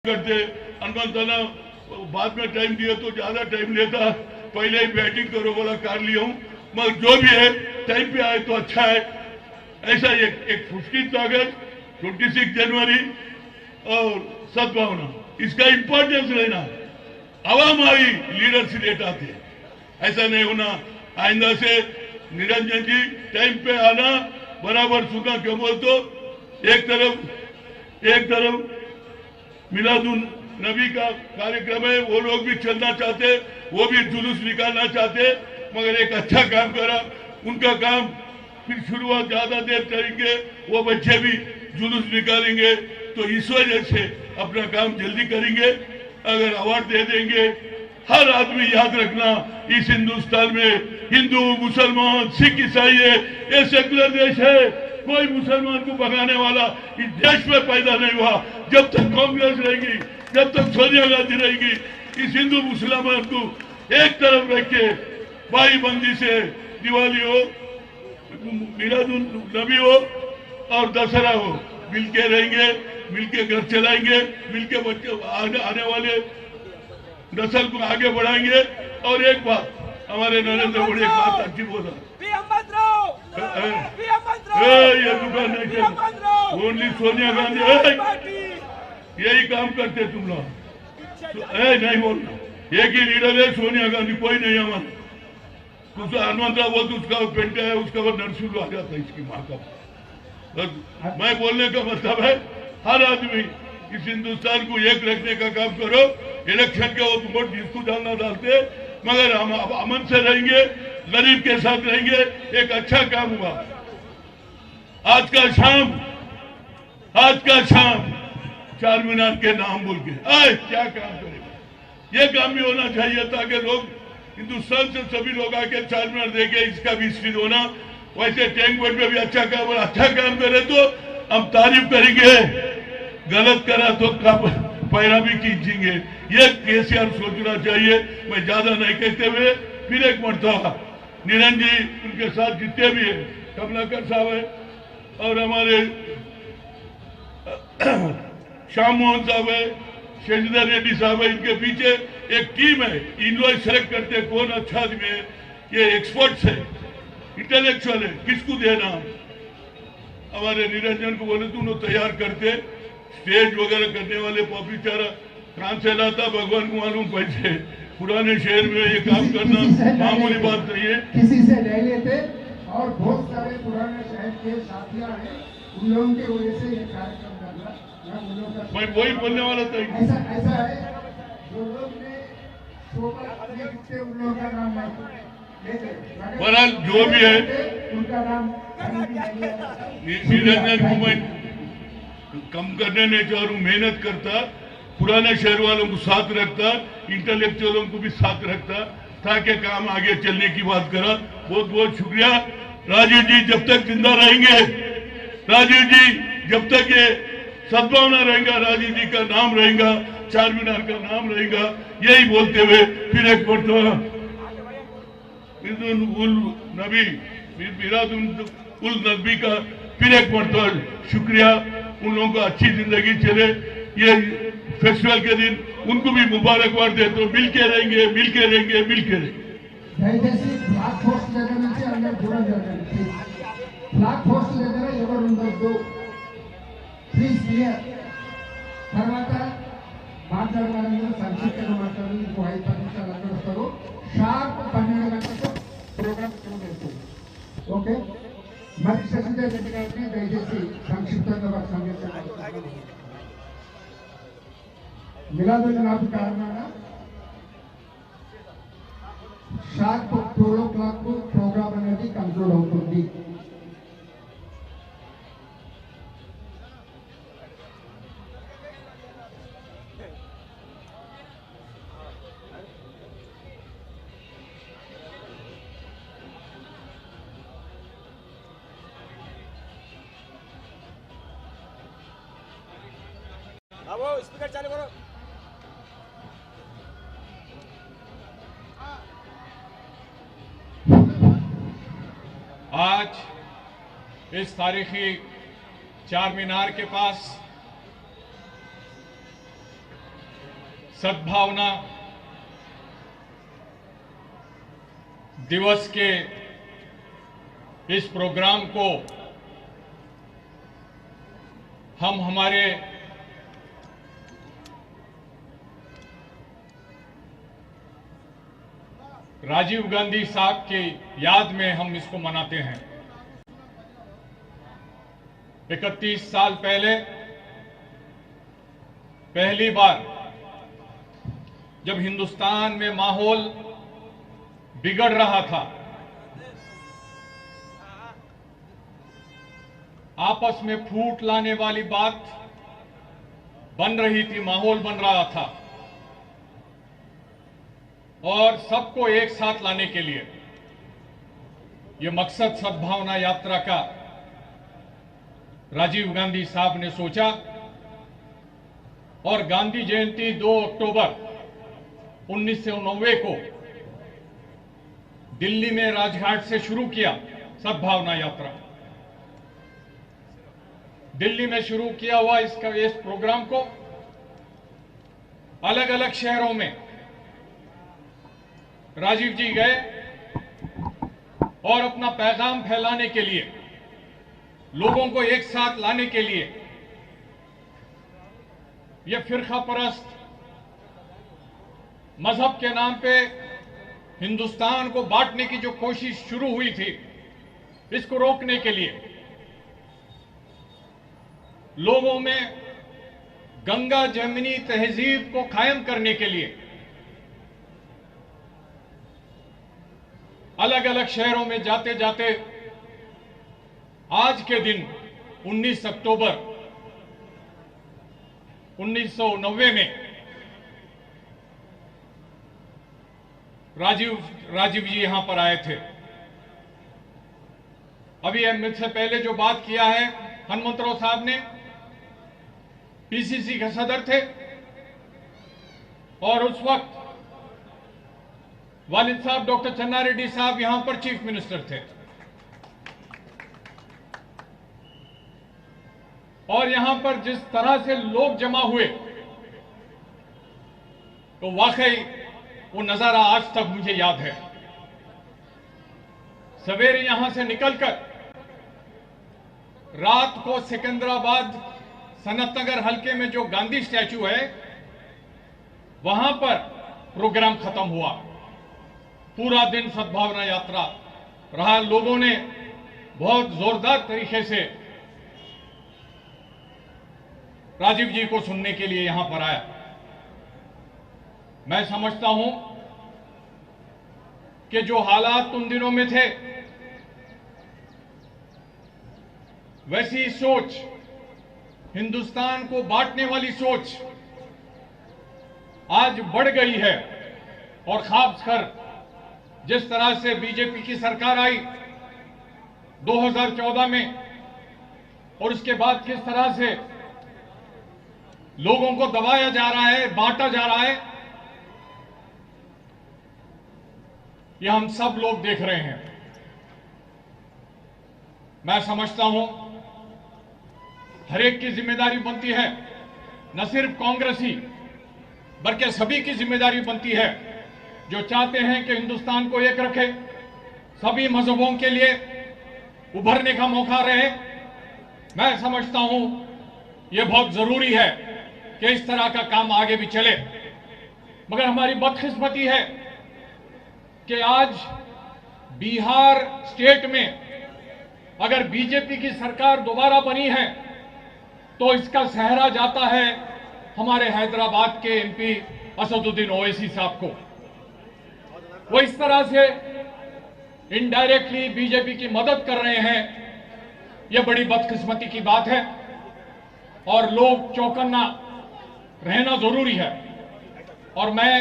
करते हनुमंताना बाद में टाइम दिया तो ज्यादा टाइम लेता, पहले ही बैटिंग करो बोला कर लिया हूँ, मगर जो भी है टाइम पे आए तो अच्छा है। ऐसा एक 15 अगस्त 26 जनवरी और सद्भावना, इसका इंपॉर्टेंस लेना, आवाम आई लीडर से लेट आते, ऐसा नहीं होना। आइंदा से निरंजन जी टाइम पे आना, बराबर सुनना, क्यों बोल तो एक तरफ मिलादुन नबी का कार्यक्रम है, वो लोग भी चलना चाहते, वो भी जुलूस निकालना चाहते, मगर एक अच्छा काम करा, उनका काम फिर शुरुआत ज्यादा देर करेंगे, वो बच्चे भी जुलूस निकालेंगे, तो इस वजह से अपना काम जल्दी करेंगे। अगर अवार्ड दे देंगे, हर आदमी याद रखना, इस हिंदुस्तान में हिंदू मुसलमान सिख ईसाई है, ये सेकुलर देश है, कोई मुसलमान को भगाने वाला इस देश में पैदा नहीं हुआ। जब तक कांग्रेस रहेगी, जब तक सोनिया गांधी रहेगी, इस हिंदू मुसलमान को एक तरफ रख के भाई बंदी से दिवाली हो, मिलादुन नबी हो और दशहरा हो, मिलके रहेंगे, मिलके घर चलाएंगे, मिलके बच्चे आने वाले नस्ल को आगे बढ़ाएंगे। और एक बात हमारे नरेंद्र मोदी एक बात अच्छी बोला, ये दुकान नहीं चल, ओनली सोनिया गांधी यही काम करते तुम लोग, नहीं बोलना, एक ही लीडर है सोनिया गांधी, कोई नहीं हमारा। दूसरा हनुमंतराव बोलते उसका पेंटा है, उसका वो नरसुल आ जाता है, इसकी माँ का। मैं बोलने का मतलब है हर आदमी इस हिंदुस्तान को एक रखने का काम करो। इलेक्शन के वोट जिसको डालना डालते, मगर हम अमन से रहेंगे, गरीब के साथ रहेंगे, एक अच्छा काम हुआ। आज का शाम चार मीनार के नाम बोल के क्या काम करेगा, ये काम भी होना चाहिए ताकि लोग हिंदुस्तान से सभी लोग आके चार मीनार देखे, इसका भी स्थिर होना। वैसे टैंक बंड में भी अच्छा काम करे तो हम तारीफ करेंगे, गलत करा तो पैरा भी खींचेंगे। ये केसीआर सोचना चाहिए। मैं ज्यादा नहीं कहते हुए फिर एक मरतबा निरंजन जी, उनके साथ जितने भी है, कमलाकर साहब है और हमारे श्याम मोहन साहब है, शेषधर रेड्डी साहब है, इनके पीछे एक टीम है। इन लोग सेलेक्ट करते कौन अच्छा आदमी है, ये एक्सपर्ट्स है, इंटेलेक्चुअल है, किसको देना। हमारे निरंजन को बोले तू तैयार करते, स्टेज वगैरह करने वाले पब्लिचारा कहां से लाता भगवान को मालूम। पैसे पुराने शहर में ये काम करना मामूली बात नहीं है, किसी से ले लेते। और बहुत सारे पुराने शहर के साथियां हैं, उन लोगों की वजह से ये कार्यक्रम करना, मैं वही बोलने वाला था। ऐसा है, जो लोग ने उन लोगों का नाम बहरहाल जो भी है, उनका नाम निरंजन को मैं कम करने नहीं चाह रहा हूँ, मेहनत करता, पुराने शहर वालों को साथ रखता, इंटेलेक्चुअलों को भी साथ रखता, ताकि काम आगे चलने की बात करा। बहुत बहुत शुक्रिया। राजीव जी जब तक जिंदा रहेंगे, राजीव जी जब तक ये सद्भावना रहेगा, राजीव जी का नाम रहेगा, चार मीनार का नाम रहेगा। यही बोलते हुए फिर एक मरतबा मिलादुन नबी का फिर एक मरतबा शुक्रिया। उन लोगों को अच्छी जिंदगी चले, ये फेस्टिवल के दिन उनको भी मुबारकबाद देते। तो मिलके रहेंगे, मिलके रहेंगे, मिलके रहेंगे। దయచేసి ఫ్లాగ్ పోస్ట్ దగ్గర నుంచి అందరూ దూరం జరగండి. ఫ్లాగ్ పోస్ట్ దగ్గర ఎవరు ఉండొద్దు, ప్లీజ్ క్లియర్. తర్వాత మాట్లాడవాలందరూ సంక్షిప్తంగా మాట్లాడాలి. ఇంకో 5 నిమిషాలు అక్కడ వస్తారు. షార్ప్ 12 గంటలకు ప్రోగ్రామ్ ఇక్కడ జరుగుతుంది. ఓకే, మరి శశిధర్ రెడ్డి గారిని దయచేసి సంక్షిప్తంగా వారి సందేశం మిలాదుల్ నబీ కారణంగా షార్ప్ 12 o'clock ప్రోగ్రామ్ అనేది కంక్లూడ్ అవుతుంది. स्पीकर चालू करो। आज इस तारीखी चार मीनार के पास सद्भावना दिवस के इस प्रोग्राम को हम हमारे राजीव गांधी साहब की याद में हम इसको मनाते हैं। 31 साल पहले पहली बार जब हिंदुस्तान में माहौल बिगड़ रहा था, आपस में फूट लाने वाली बात बन रही थी, माहौल बन रहा था, और सबको एक साथ लाने के लिए यह मकसद सद्भावना यात्रा का राजीव गांधी साहब ने सोचा और गांधी जयंती 2 अक्टूबर 1990 को दिल्ली में राजघाट से शुरू किया सद्भावना यात्रा। दिल्ली में शुरू किया हुआ इस प्रोग्राम को अलग अलग शहरों में राजीव जी गए और अपना पैगाम फैलाने के लिए, लोगों को एक साथ लाने के लिए, यह फिरका परस्त मजहब के नाम पे हिंदुस्तान को बांटने की जो कोशिश शुरू हुई थी, इसको रोकने के लिए, लोगों में गंगा जमुनी तहजीब को कायम करने के लिए अलग अलग शहरों में जाते जाते आज के दिन 19 अक्टूबर 1990 में राजीव जी यहां पर आए थे। अभी मुझसे पहले जो बात किया है हनुमंतराव साहब ने, पीसीसी के सदर थे और उस वक्त वालिद साहब डॉक्टर चन्ना रेड्डी साहब यहां पर चीफ मिनिस्टर थे, और यहां पर जिस तरह से लोग जमा हुए तो वाकई वो नजारा आज तक मुझे याद है। सवेरे यहां से निकलकर रात को सिकंदराबाद सनत नगर हल्के में जो गांधी स्टैचू है वहां पर प्रोग्राम खत्म हुआ। पूरा दिन सद्भावना यात्रा रहा, लोगों ने बहुत जोरदार तरीके से राजीव जी को सुनने के लिए यहां पर आया। मैं समझता हूं कि जो हालात उन दिनों में थे, वैसी सोच, हिंदुस्तान को बांटने वाली सोच आज बढ़ गई है। और खासकर जिस तरह से बीजेपी की सरकार आई 2014 में, और उसके बाद किस तरह से लोगों को दबाया जा रहा है, बांटा जा रहा है, यह हम सब लोग देख रहे हैं। मैं समझता हूं हर एक की जिम्मेदारी बनती है, न सिर्फ कांग्रेसी बल्कि सभी की जिम्मेदारी बनती है जो चाहते हैं कि हिंदुस्तान को एक रखे, सभी मजहबों के लिए उभरने का मौका रहे। मैं समझता हूं यह बहुत जरूरी है कि इस तरह का काम आगे भी चले। मगर हमारी बदकिस्मती है कि आज बिहार स्टेट में अगर बीजेपी की सरकार दोबारा बनी है तो इसका सहरा जाता है हमारे हैदराबाद के एमपी असदुद्दीन ओवैसी साहब को। वो इस तरह से इनडायरेक्टली बीजेपी की मदद कर रहे हैं, यह बड़ी बदकिस्मती की बात है और लोग चौकन्ना रहना जरूरी है। और मैं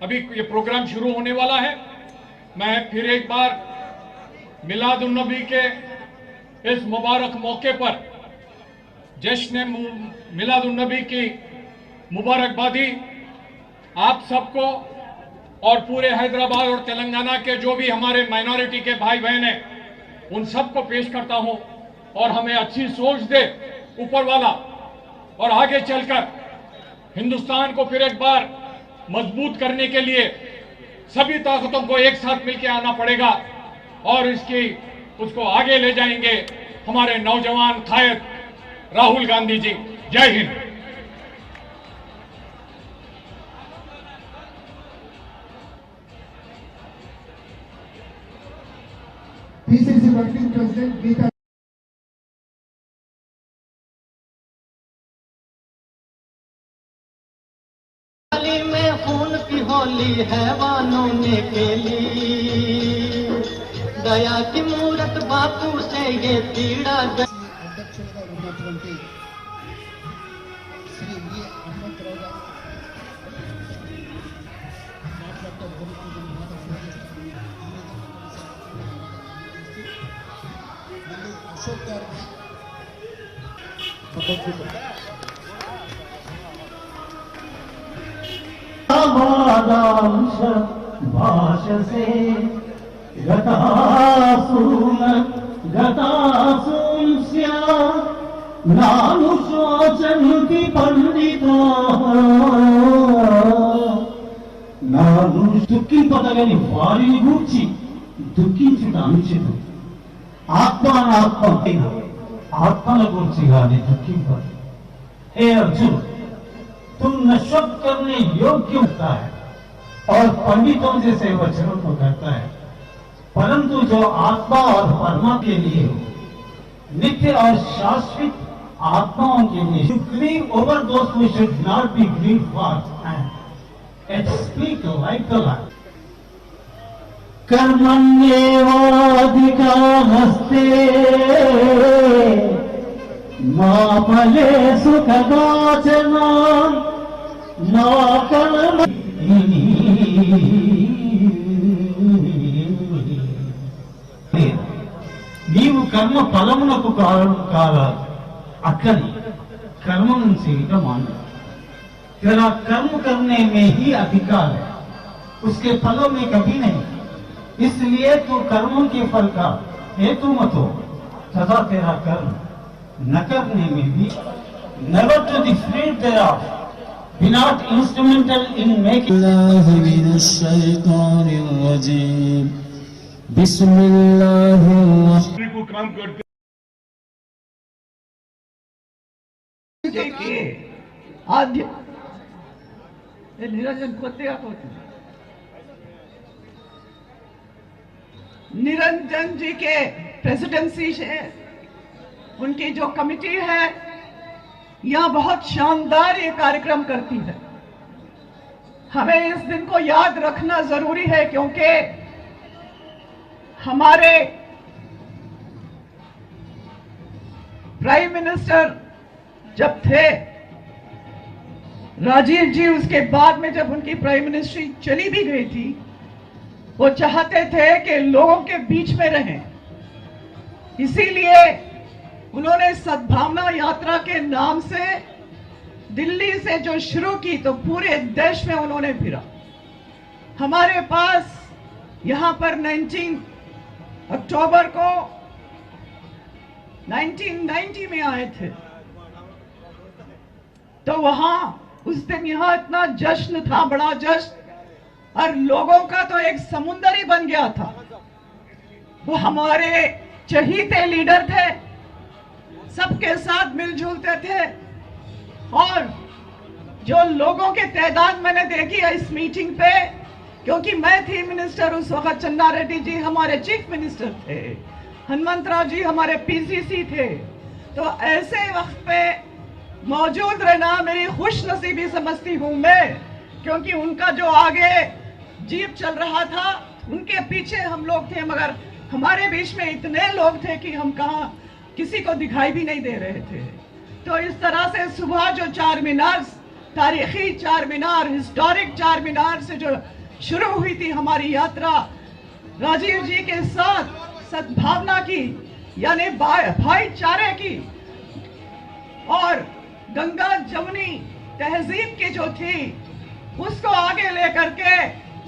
अभी ये प्रोग्राम शुरू होने वाला है, मैं फिर एक बार मिलाद उन नबी के इस मुबारक मौके पर जश्न मिलाद उन नबी की मुबारकबादी आप सबको और पूरे हैदराबाद और तेलंगाना के जो भी हमारे माइनॉरिटी के भाई बहन हैं उन सबको पेश करता हूं। और हमें अच्छी सोच दे ऊपर वाला, और आगे चलकर हिंदुस्तान को फिर एक बार मजबूत करने के लिए सभी ताकतों को एक साथ मिलकर आना पड़ेगा और उसको आगे ले जाएंगे हमारे नौजवान कायद राहुल गांधी जी। जय Hind. PCC working president Geeta में खून की होली है वानों ने खेली, दया की मूरत बापू से ये पीड़ा అధ్యక్షులుగా ఉన్నటువంటి శ్రీ వి హనుమంతరావు గారు మాట్లాడటం జరుగుతుంది. మాట ముందు అశోక్ గారికి वादांश भाषसे गतासून गतासूंस्य नानुशोचन्ति पंडिता నాను దుఃఖింపదగని వారిని గూర్చి దుఃఖించుట అనుచితం. ఆత్మానాత్మైన ఆత్మల గూర్చి గాని దుఃఖింపదు. हे अर्जुन, तुम नश्वर करने योग्य होता है और पंडितों जैसे वचनों को करता है, परंतु जो आत्मा और परमा के लिए हो, नित्य और शाश्वत आत्माओं के लिए, you grieve over those who should not be grieved for, and speak like the light. कर्मण्येवाधिकारस्ते मा फलेषु कदाचन मा कर्म। నీవు కర్మ ఫలమునకు కాల అక్కడి कर्म చేయటం మాను. तेरा कर्म करने में ही अधिकार है, उसके फलों में कभी नहीं। इसलिए तू कर्मों के फल का हेतु मत हो तथा तेरा कर्म न करने में भी never to the fruit thereof, be not instrumental in making. बिस्मिल्लाह को काम करते आद्य ये निरंजन खोतेगा खोते निरंजन जी के प्रेसिडेंसी से उनकी जो कमिटी है यह बहुत शानदार ये कार्यक्रम करती है। हमें इस दिन को याद रखना जरूरी है क्योंकि हमारे प्राइम मिनिस्टर जब थे राजीव जी, उसके बाद में जब उनकी प्राइम मिनिस्ट्री चली भी गई थी, वो चाहते थे कि लोगों के बीच में रहें। इसीलिए उन्होंने सद्भावना यात्रा के नाम से दिल्ली से जो शुरू की तो पूरे देश में उन्होंने फिरा। हमारे पास यहां पर 19 अक्टूबर को 1990 में आए थे, तो वहां उस दिन यहां इतना जश्न था, बड़ा जश्न, और लोगों का तो एक समुंदर ही बन गया था। वो हमारे चहीते लीडर थे, सबके साथ मिलजुलते थे, और जो लोगों के तादाद मैंने देखी है इस मीटिंग पे, क्योंकि मैं थी मिनिस्टर उस वक्त, चन्ना रेड्डी जी हमारे चीफ मिनिस्टर थे, हनुमंतराव जी हमारे पीसीसी थे, तो ऐसे वक्त पे मौजूद रहना मेरी खुश नसीबी समझती हूं मैं, क्योंकि उनका जो आगे जीप चल रहा था उनके पीछे हम लोग थे, मगर हमारे बीच में इतने लोग थे कि हम कहां किसी को दिखाई भी नहीं दे रहे थे। तो इस तरह से सुबह जो चार मीनार, तारीखी चार मीनार, हिस्टोरिक चार मीनार से जो शुरू हुई थी हमारी यात्रा, राजीव जी के साथ सद्भावना की, यानी भाईचारे की, और गंगा जमुनी तहजीब की जो थी उसको आगे लेकर के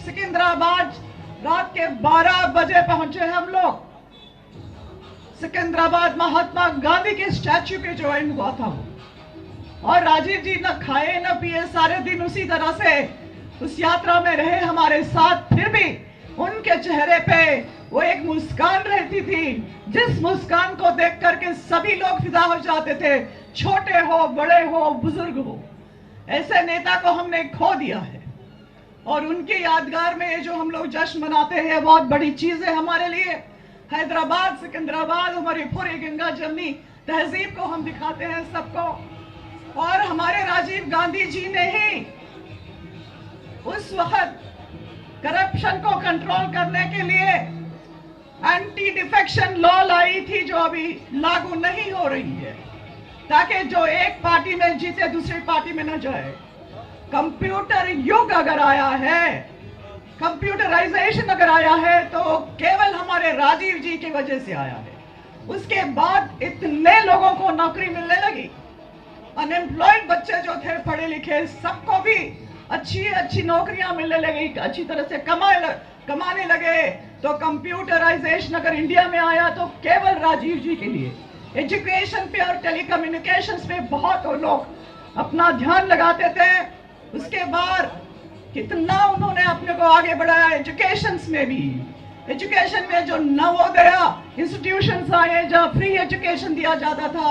सिकंदराबाद रात के 12 बजे पहुंचे हम लोग। सिकंदराबाद महात्मा गांधी के स्टैच्यू पे ज्वाइन हुआ था और राजीव जी न खाए न पिए, सारे दिन उसी तरह से उस यात्रा में रहे हमारे साथ। फिर भी उनके चेहरे पे वो एक मुस्कान रहती थी, जिस मुस्कान को देख करके सभी लोग फिदा हो जाते थे, छोटे हो बड़े हो बुजुर्ग हो। ऐसे नेता को हमने खो दिया है और उनकी यादगार में जो हम लोग जश्न मनाते हैं बहुत बड़ी चीज है हमारे लिए। हैदराबाद, सिकंदराबाद, हमारी पूरी गंगा जमनी तहजीब को हम दिखाते हैं सबको। और हमारे राजीव गांधी जी ने ही उस वक्त करप्शन को कंट्रोल करने के लिए एंटी डिफेक्शन लॉ लाई थी, जो अभी लागू नहीं हो रही है, ताकि जो एक पार्टी में जीते दूसरी पार्टी में न जाए। कंप्यूटर युग अगर आया है, कंप्यूटराइजेशन अगर आया है, तो केवल हमारे राजीव जी की वजह से आया है। उसके बाद इतने लोगों को नौकरी मिलने लगी, अनएम्प्लॉयड बच्चे जो थे पढ़े लिखे, सबको भी अच्छी अच्छी नौकरियां मिलने लगी, अच्छी तरह से कमाने लगे। तो कंप्यूटराइजेशन अगर इंडिया में आया तो केवल राजीव जी के लिए। एजुकेशन पे और टेलीकम्युनिकेशंस पे बहुत लोग अपना ध्यान लगाते थे। उसके बाद कितना उन्होंने अपने को आगे बढ़ाया एजुकेशंस में भी। एजुकेशन में जो नवोदय इंस्टीट्यूशंस आए जहाँ फ्री एजुकेशन दिया जाता था,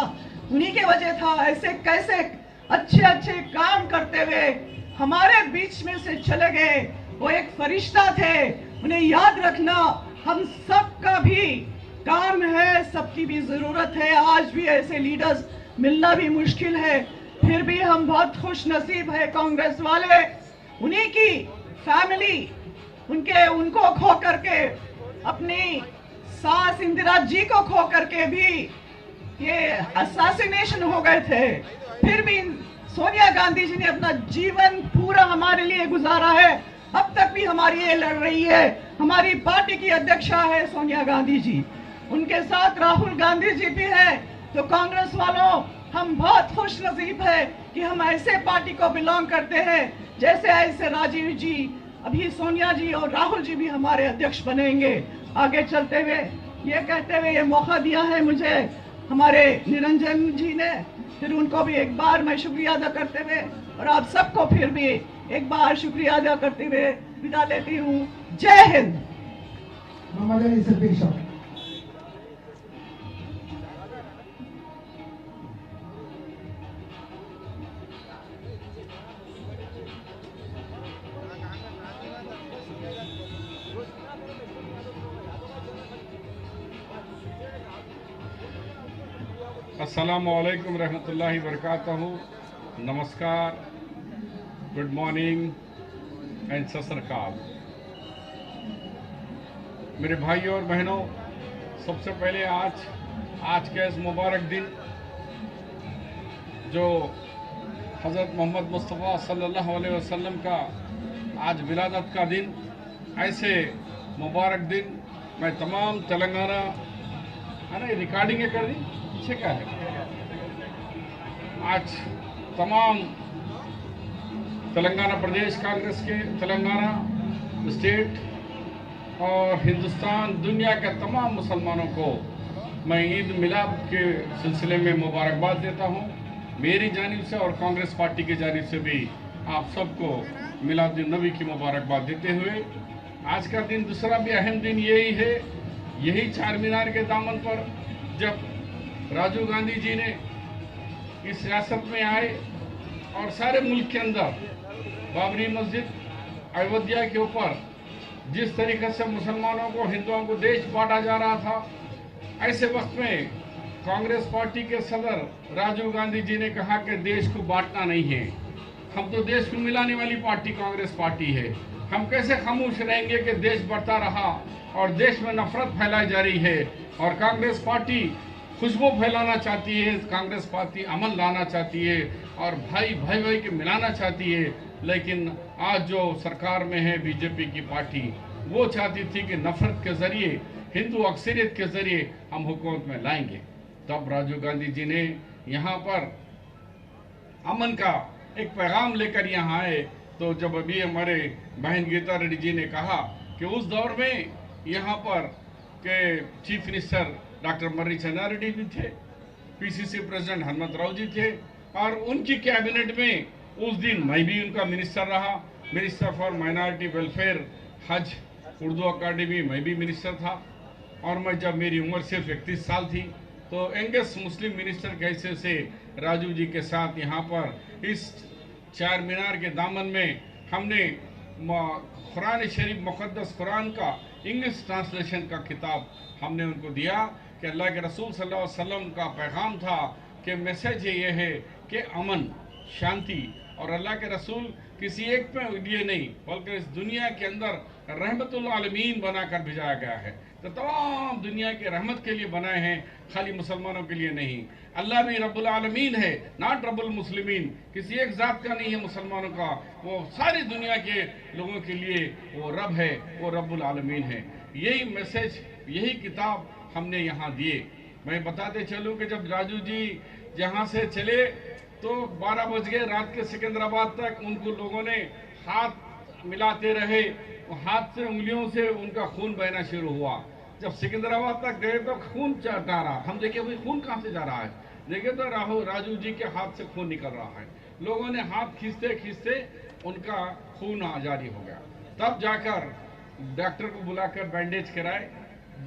उन्हीं के वजह था। ऐसे कैसे अच्छे अच्छे काम करते हुए हमारे बीच में से चले गए। वो एक फरिश्ता थे, उन्हें याद रखना हम सबका भी काम है, सबकी भी जरूरत है। आज भी ऐसे लीडर्स मिलना भी मुश्किल है, फिर भी हम बहुत खुश नसीब है कांग्रेस वाले। उन्हीं की फैमिली उनको खो करके, अपनी सास इंदिरा जी को खो करके भी ये असैसिनेशन हो गए थे। फिर भी सोनिया गांधी जी ने अपना जीवन पूरा हमारे लिए गुजारा है। अब तक भी हमारी ये लड़ रही है। हमारी पार्टी की अध्यक्षा है सोनिया गांधी जी, उनके साथ राहुल गांधी जी भी है। तो कांग्रेस वालों, हम बहुत खुश नसीब है कि हम ऐसे पार्टी को बिलोंग करते हैं जैसे ऐसे राजीव जी, अभी सोनिया जी और राहुल जी भी हमारे अध्यक्ष बनेंगे आगे चलते हुए। ये कहते हुए ये मौका दिया है मुझे हमारे निरंजन जी ने, फिर उनको भी एक बार मैं शुक्रिया अदा करते हुए और आप सबको फिर भी एक बार शुक्रिया अदा करते हुए विदा लेती हूँ। जय हिंद। अस्सलामुअलैकुम रहमतुल्लाहि वबरकातुहू। नमस्कार, गुड मॉर्निंग एंड सत श्री अकाल। मेरे भाइयों और बहनों, सबसे पहले आज के इस मुबारक दिन जो हज़रत मोहम्मद मुस्तफ़ा सल्लल्लाहु अलैहि वसल्लम का आज विलादत का दिन, ऐसे मुबारक दिन मैं तमाम तेलंगाना, है ना, रिकॉर्डिंग कर दी पीछे का है, आज तमाम तेलंगाना प्रदेश कांग्रेस के, तेलंगाना स्टेट और हिंदुस्तान, दुनिया के तमाम मुसलमानों को मैं ईद मिलाद के सिलसिले में मुबारकबाद देता हूं, मेरी जानिब से और कांग्रेस पार्टी की जानिब से भी आप सबको मिलाद नबी की मुबारकबाद देते हुए, आज का दिन दूसरा भी अहम दिन यही है। यही चार मीनार के दामन पर जब राजीव गांधी जी ने इस रियासत में आए और सारे मुल्क के अंदर बाबरी मस्जिद, अयोध्या के ऊपर जिस तरीके से मुसलमानों को, हिंदुओं को देश बांटा जा रहा था, ऐसे वक्त में कांग्रेस पार्टी के सदर राजीव गांधी जी ने कहा कि देश को बांटना नहीं है, हम तो देश को मिलाने वाली पार्टी कांग्रेस पार्टी है। हम कैसे खामोश रहेंगे कि देश बढ़ता रहा और देश में नफरत फैलाई जा रही है। और कांग्रेस पार्टी खुशबू फैलाना चाहती है, कांग्रेस पार्टी अमन लाना चाहती है और भाई भाई के मिलाना चाहती है। लेकिन आज जो सरकार में है बीजेपी की पार्टी, वो चाहती थी कि नफरत के जरिए, हिंदू अक्सरियत के जरिए हम हुकूमत में लाएंगे। तब राजीव गांधी जी ने यहाँ पर अमन का एक पैगाम लेकर यहाँ आए। तो जब अभी हमारे बहन गीता रेड्डी जी ने कहा कि उस दौर में यहाँ पर के चीफ मिनिस्टर डॉक्टर मर्री चन्नारेड्डी भी थे, पीसीसी प्रेसिडेंट हनुमंत राव जी थे, और उनकी कैबिनेट में उस दिन मैं भी उनका मिनिस्टर रहा, मिनिस्टर फॉर माइनॉरिटी वेलफेयर, हज, उर्दू अकादमी, मैं भी मिनिस्टर था। और मैं जब मेरी उम्र सिर्फ 31 साल थी तो यंगेस्ट मुस्लिम मिनिस्टर कैसे से राजू जी के साथ यहाँ पर इस चार मीनार के दामन में हमने कुरान शरीफ मुक़द्दस कुरान का इंग्लिश ट्रांसलेशन का किताब हमने उनको दिया कि अल्लाह के रसूल सल्लल्लाहु अलैहि वसल्लम का पैगाम था कि मैसेज ये है कि अमन, शांति, और अल्लाह के रसूल किसी एक पे लिए नहीं बल्कि इस दुनिया के अंदर रहमतुल आलमीन बनाकर भेजाया गया है। तो तमाम दुनिया के रहमत के लिए बनाए हैं, खाली मुसलमानों के लिए नहीं। अल्लाह भी रब्बुल आलमीन है, नॉट रब्बुल मुस्लिमीन, किसी एक जात का नहीं है मुसलमानों का, वो सारी दुनिया के लोगों के लिए वो रब है, वो रब्बुल आलमीन है। यही मैसेज, यही किताब हमने यहाँ दिए। मैं बताते चलूँ कि जब राजू जी यहाँ से चले तो 12 बज गए रात के, सिकंदराबाद तक उनको लोगों ने हाथ मिलाते रहे, हाथ से उंगलियों से उनका खून बहना शुरू हुआ। जब सिकंदराबाद तक गए तो खून जा रहा, हम देखे भाई खून कहाँ से जा रहा है, देखे तो राजू जी के हाथ से खून निकल रहा है। लोगों ने हाथ खींचते खींचते उनका खून जारी हो गया। तब जाकर डॉक्टर को बुलाकर बैंडेज कराए,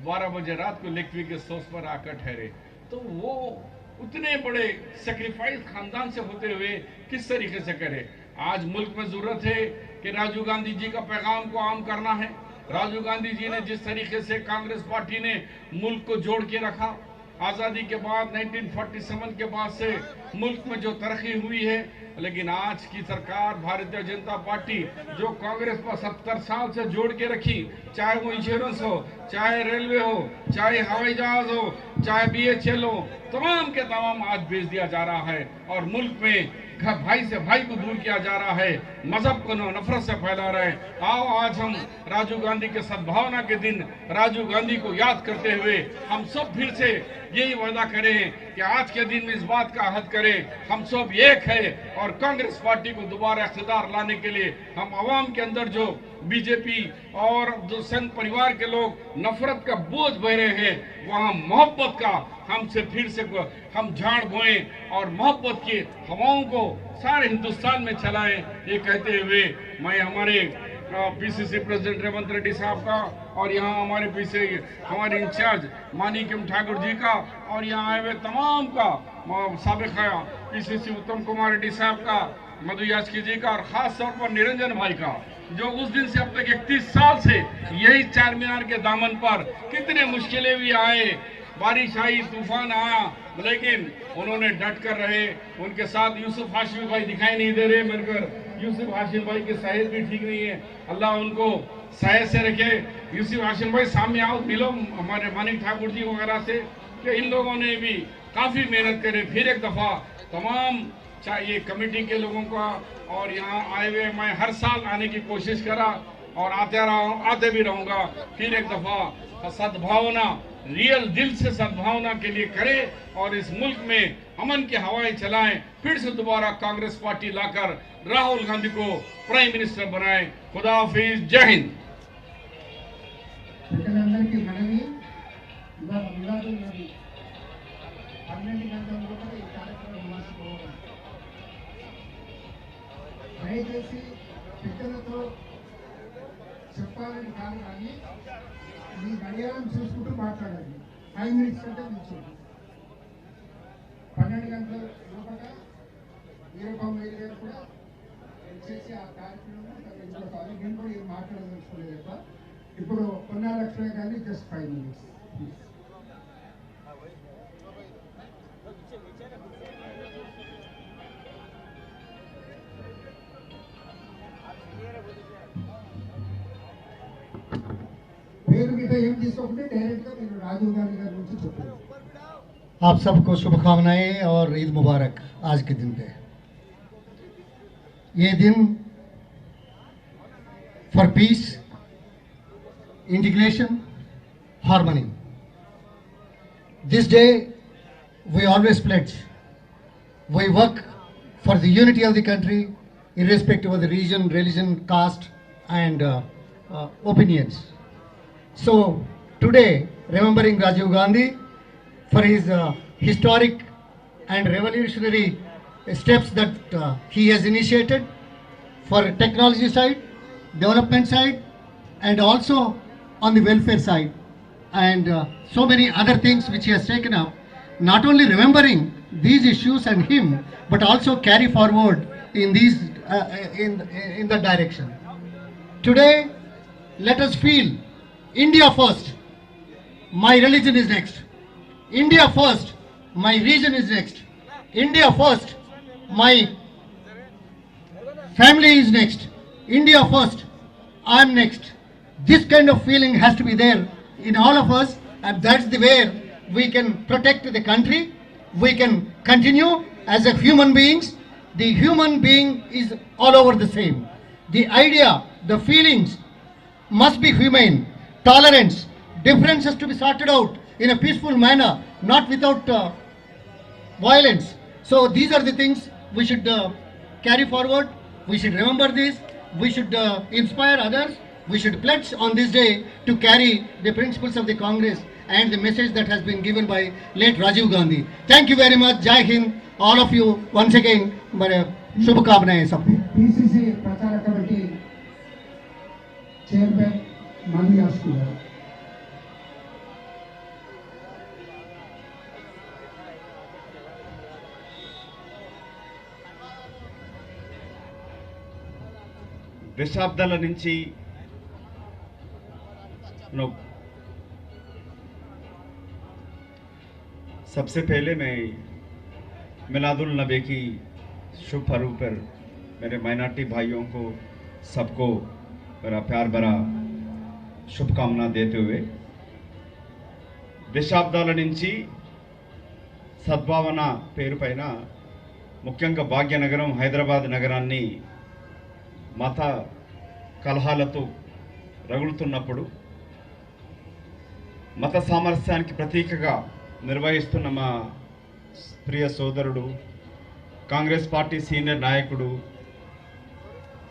12 बजे रात को लिखवी के सोच पर आकर ठहरे। तो वो उतने बड़े सेक्रीफाइस खानदान से होते हुए किस तरीके से करे। आज मुल्क में जरूरत है कि राजीव गांधी जी का पैगाम को आम करना है। राजीव गांधी जी ने जिस तरीके से कांग्रेस पार्टी ने मुल्क को जोड़ के रखा, आज़ादी के बाद 1947 के बाद से मुल्क में जो तरक्की हुई है, लेकिन आज की सरकार भारतीय जनता पार्टी जो कांग्रेस पर 70 साल से जोड़ के रखी, चाहे वो इंश्योरेंस हो, चाहे रेलवे हो, चाहे हवाई जहाज हो, चाहे BHL हो, तमाम के तमाम आज बेच दिया जा रहा है और मुल्क में भाई से भाई को दूर किया जा रहा है, मजहब को नफरत से फैला रहे हैं। आओ आज हम राजीव गांधी के सद्भावना के दिन राजीव गांधी को याद करते हुए हम सब फिर से यही वादा करें कि आज के दिन में इस बात का अहद करें, हम सब एक है और कांग्रेस पार्टी को दोबारा इख्तिदार लाने के लिए हम आवाम के अंदर जो बीजेपी और जो संघ परिवार के लोग नफरत का बोझ बह रहे हैं, वहाँ मोहब्बत का हमसे फिर से हम झाड़ बोएं और मोहब्बत की हवाओं को सारे हिंदुस्तान में चलाएं। ये कहते हुए मैं हमारे PCC प्रेसिडेंट रेवंत रेड्डी साहब का और यहाँ हमारे पीछे हमारे इंचार्ज मानिकम ठाकुर जी का और यहाँ आए हुए तमाम का, साबिका PCC उत्तम कुमार रेड्डी साहब का, मधु याचकी जी का और खास तौर पर निरंजन भाई का, जो उस दिन से अब तक 31 साल से यही चार मीनार के दामन पर कितने मुश्किलें भी आए, बारिश आई, तूफान आया, लेकिन उन्होंने डट कर रहे। उनके साथ यूसुफ हाशिमी भाई दिखाई नहीं दे रहे, मिलकर यूसुफ हाशिमी भाई की सेहत भी ठीक नहीं है, अल्लाह उनको सेहत से रखे। यूसुफ हाशिमी भाई सामने आओ, मिलो हमारे मानिक ठाकुर जी वगैरह से कि इन लोगों ने भी काफ़ी मेहनत करे। फिर एक दफ़ा तमाम चाहिए कमेटी के लोगों का और यहाँ आए हुए मैं हर साल आने की कोशिश करा और आते भी रहूँगा। फिर एक दफ़ा सद्भावना, रियल दिल से सद्भावना के लिए करें और इस मुल्क में अमन की हवाएं चलाएं। फिर से दोबारा कांग्रेस पार्टी लाकर राहुल गांधी को प्राइम मिनिस्टर बनाएं। खुदा हाफिज, जय हिंद। ప్రజలందరికీ మనవి, ఇవాళ మిలాదున్ నబీ 12 గంటల లోపల ఈ కార్యక్రమం ముగిసిపోవాలి. దయచేసి పెద్దలతో చెప్పాలని కాదు కానీ మీ గడియారం చూసుకుంటూ మాట్లాడాలి. 5 మినిట్స్ కంటే నిల్చోండి. 12 గంటల లోపల వీరబాబు గారు కూడా చేసి ఆ కార్యక్రమం ఇంకోసారి నేను కూడా ఇది మాట్లాడదలుచుకోలేదు కదా. ఇప్పుడు పొన్నా లక్ష్మి గారిని జస్ట్ 5 మినిట్స్. పేరు గిట్ట ఏం తీసుకోకుండా డైరెక్ట్గా మీరు రాజీవ్ గాంధీ గారి గురించి చెప్పారు. आप सबको शुभकामनाएं और ईद मुबारक। आज के दिन पे ये दिन for piece, integration, harmony. This day we always pledge, we work for the unity of the country irrespective of the region, religion, caste and opinions. So today, remembering Rajiv Gandhi, for his historic and revolutionary steps that he has initiated for technology side, development side, and also on the welfare side, and so many other things which he has taken up, not only remembering these issues and him, but also carry forward in these in that direction. Today, let us feel India first, my religion is next. India first, my region is next. India first, my family is next. India first, I am next. This kind of feeling has to be there in all of us, and that's the way we can protect the country. We can continue as a human beings. The human being is all over the same. The idea, the feelings must be humane. Tolerance, differences to be sorted out in a peaceful manner, not without violence. So these are the things we should carry forward. We should remember this. We should inspire others. We should pledge on this day to carry the principles of the Congress and the message that has been given by late Rajiv Gandhi. Thank you very much. Jai Hind. All of you once again. Shubhkamnaएं सबको. PCC प्रचार committee chairman माननीय आशु गारू. దశాబ్దాల నుంచి सबसे पहले मैं मिलादुल नबी की शुभ पर्व पर मेरे माइनॉरिटी भाइयों को सबको मेरा प्यार भरा शुभकामना देते हुए దశాబ్దాల నుంచి సద్భావన పేరు పైన ముఖ్యంగా భాగ్యనగరం హైదరాబాద్ నగరాన్ని మత కలహాలతో రగులుతున్నప్పుడు మత సామరస్యానికి ప్రతీకగా నిర్వహిస్తున్న మా ప్రియ సోదరుడు కాంగ్రెస్ పార్టీ సీనియర్ నాయకుడు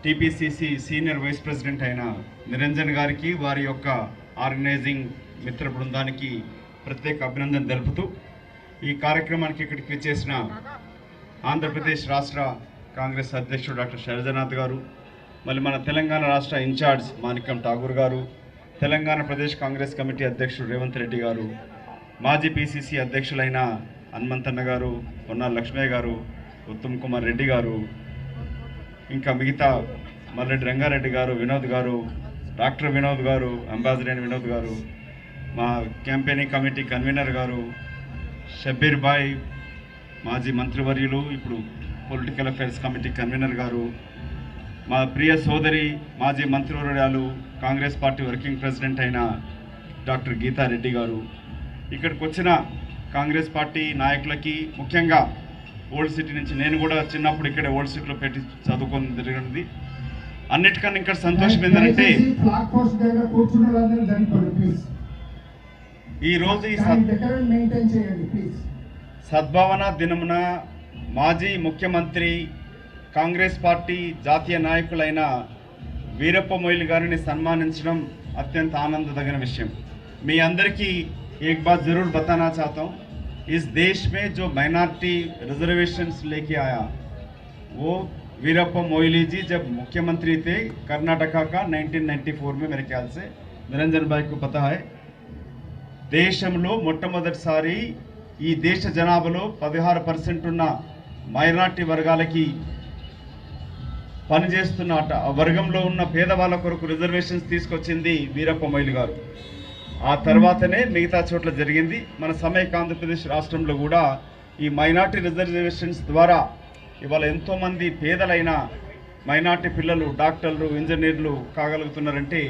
టీపీసీసీ సీనియర్ వైస్ ప్రెసిడెంట్ అయిన నిరంజన్ గారికి వారి యొక్క ఆర్గనైజింగ్ మిత్ర బృందానికి ప్రత్యేక అభినందన తెలుపుతూ ఈ కార్యక్రమానికి ఇక్కడికి చేసిన ఆంధ్రప్రదేశ్ రాష్ట్ర కాంగ్రెస్ అధ్యక్షుడు డాక్టర్ శైలజనాథ్ గారు, మళ్ళీ మన తెలంగాణ రాష్ట్ర ఇన్ఛార్జ్ మాణిక్యం ఠాగూర్ గారు, తెలంగాణ ప్రదేశ్ కాంగ్రెస్ కమిటీ అధ్యక్షుడు రేవంత్ రెడ్డి గారు, మాజీ పీసీసీ అధ్యక్షులైన హనుమంతన్న గారు, పొన్నాల లక్ష్మయ్య గారు, ఉత్తమ్ కుమార్ రెడ్డి గారు, ఇంకా మిగతా మల్లెడ్డి రంగారెడ్డి గారు, వినోద్ గారు, డాక్టర్ వినోద్ గారు, అంబాసిడర్ వినోద్ గారు, మా క్యాంపెయినింగ్ కమిటీ కన్వీనర్ గారు షబ్బీర్ భాయ్, మాజీ మంత్రివర్యులు ఇప్పుడు పొలిటికల్ అఫైర్స్ కమిటీ కన్వీనర్ గారు, మా ప్రియ సోదరి మాజీ మంత్రివర్యాలు కాంగ్రెస్ పార్టీ వర్కింగ్ ప్రెసిడెంట్ అయిన డాక్టర్ గీతారెడ్డి గారు, ఇక్కడికి వచ్చిన కాంగ్రెస్ పార్టీ నాయకులకి, ముఖ్యంగా ఓల్డ్ సిటీ నుంచి నేను కూడా చిన్నప్పుడు ఇక్కడే ఓల్డ్ సిటీలో పెట్టి చదువుకొని జరిగినది. అన్నిటికన్నా ఇక్కడ సంతోషం ఏంటంటే ఈరోజు ఈ సద్భావన దినమున మాజీ ముఖ్యమంత్రి కాంగ్రెస్ పార్టీ జాతీయ నాయకులైన వీరప్ప మొయిలి గారిని సన్మానించడం అత్యంత ఆనందదగిన విషయం. మీ అందరికీ एक बात जरूर बताना चाहता हूँ, इस देश में जो माइनॉरिटी रिजर्वेशंस लेके आया वो वीरप्पा मोइली जी जब मुख्यमंत्री थे कर्नाटका का 1994 में, मेरे ख्याल से निरंजन भाई को पता है, దేశంలో మొట్టమొదటిసారి ఈ దేశ జనాభాలో 16% ఉన్న మైనారిటీ వర్గాలకి పనిచేస్తున్న వర్గంలో ఉన్న పేదవాళ్ళ కొరకు రిజర్వేషన్స్ తీసుకొచ్చింది వీరప్ప మొయిలి గారు. ఆ తర్వాతనే మిగతా చోట్ల జరిగింది. మన సమైక్య ఆంధ్రప్రదేశ్ రాష్ట్రంలో కూడా ఈ మైనారిటీ రిజర్వేషన్స్ ద్వారా ఇవాళ ఎంతోమంది పేదలైన మైనారిటీ పిల్లలు డాక్టర్లు ఇంజనీర్లు కాగలుగుతున్నారంటే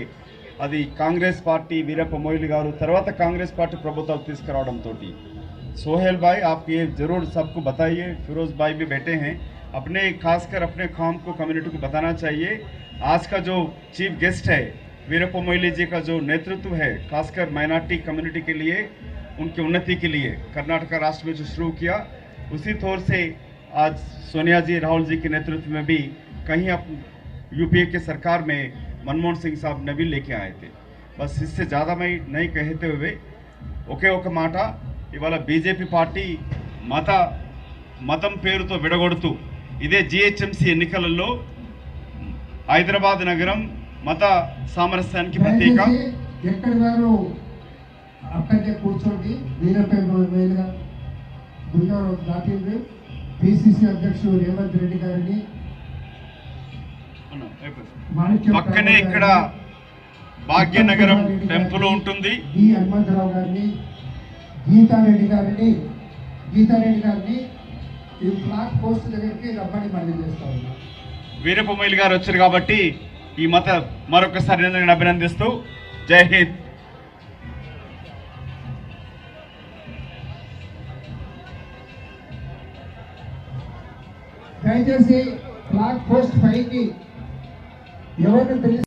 అది కాంగ్రెస్ పార్టీ వీరప్ప మొయిలి గారు తర్వాత కాంగ్రెస్ పార్టీ ప్రభుత్వాలు తీసుకురావడంతో. सोहेल भाई आप ये ज़रूर सबको बताइए, फिरोज़ भाई भी बैठे हैं, अपने खासकर अपने काम को कम्युनिटी को बताना चाहिए. आज का जो चीफ गेस्ट है वीरप्पा मोइली जी का जो नेतृत्व है खासकर माइनॉरिटी कम्युनिटी के लिए, उनकी उन्नति के लिए कर्नाटका राष्ट्र में जो शुरू किया, उसी तौर से आज सोनिया जी राहुल जी के नेतृत्व में भी कहीं यूपीए के सरकार में मनमोहन सिंह साहब ने भी लेके आए थे. बस इससे ज़्यादा मैं नहीं कहते हुए ఒకే ఒక మాట, ఇవాళ బీజేపీ పార్టీ మతం పేరుతో విడగొడుతూ ఇదే జిహెచ్ఎంసీ ఎన్నికలలో హైదరాబాద్ నగరం మత సామరస్యానికి ప్రతీక. ఎక్కడి వారు అక్కడే కూర్చోండి. వీరపై మేలుగా దాటింది పిసిసి అధ్యక్షుడు రేవంత్ రెడ్డి గారిని పక్కనే ఇక్కడ భాగ్యనగరం టెంపుల్ ఉంటుంది. డి హనుమంతరావు గారిని గీతారెడ్డి గారిని ఈ ఫ్లాగ్ పోస్ట్ దగ్గరికి రమ్మని మళ్ళీ చేస్తా ఉన్నా. వీరప్పమొయిలి గారు వచ్చారు కాబట్టి ఈ మరొకసారి నేను అభినందిస్తూ జై హింద్. దయచేసి ఫ్లాగ్ పోస్ట్ పైకి ఎవరిని తెలిసి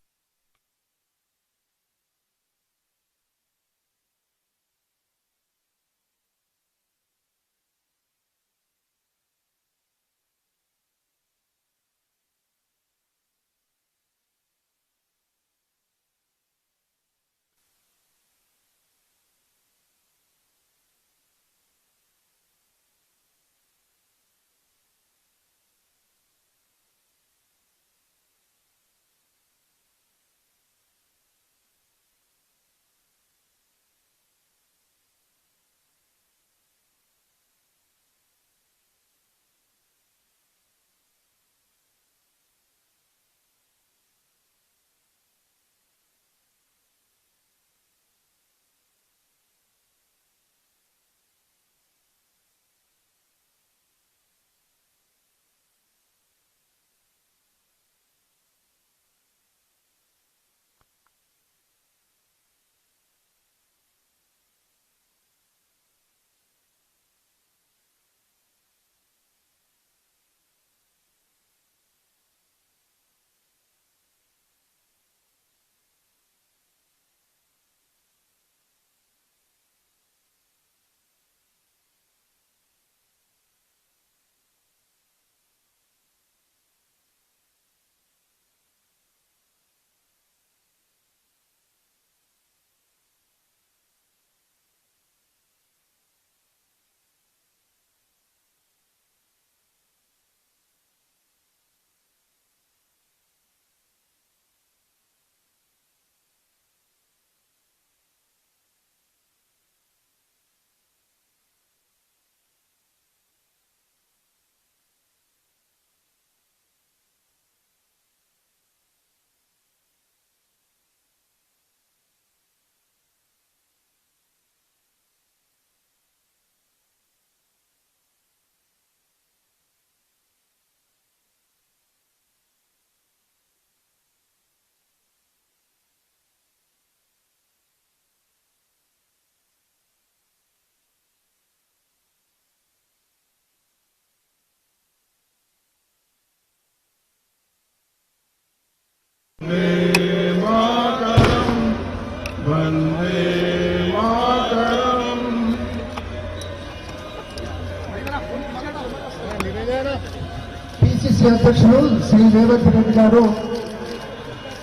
పిసిసి అధ్యక్షులు శ్రీ రేవంత్ రెడ్డి గారు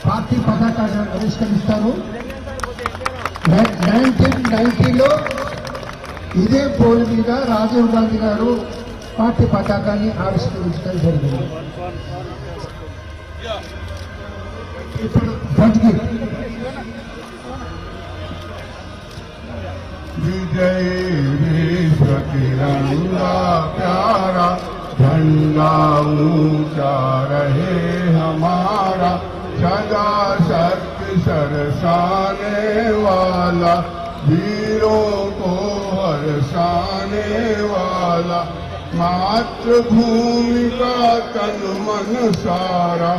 పార్టీ పతాకాన్ని ఆవిష్కరిస్తారు. 1990లో ఇదే పోల్ మీద రాజీవ్ గాంధీ గారు పార్టీ పతాకాన్ని ఆవిష్కరించడం జరిగింది. ఇప్పుడు భట్గిరి विजय विश्व तिरंगा प्यारा झंडा ऊंचा रहे हमारा सदा सत्य सरसाने वाला वीरों को हर्षाने वाला मातृभूमि का तन मन सारा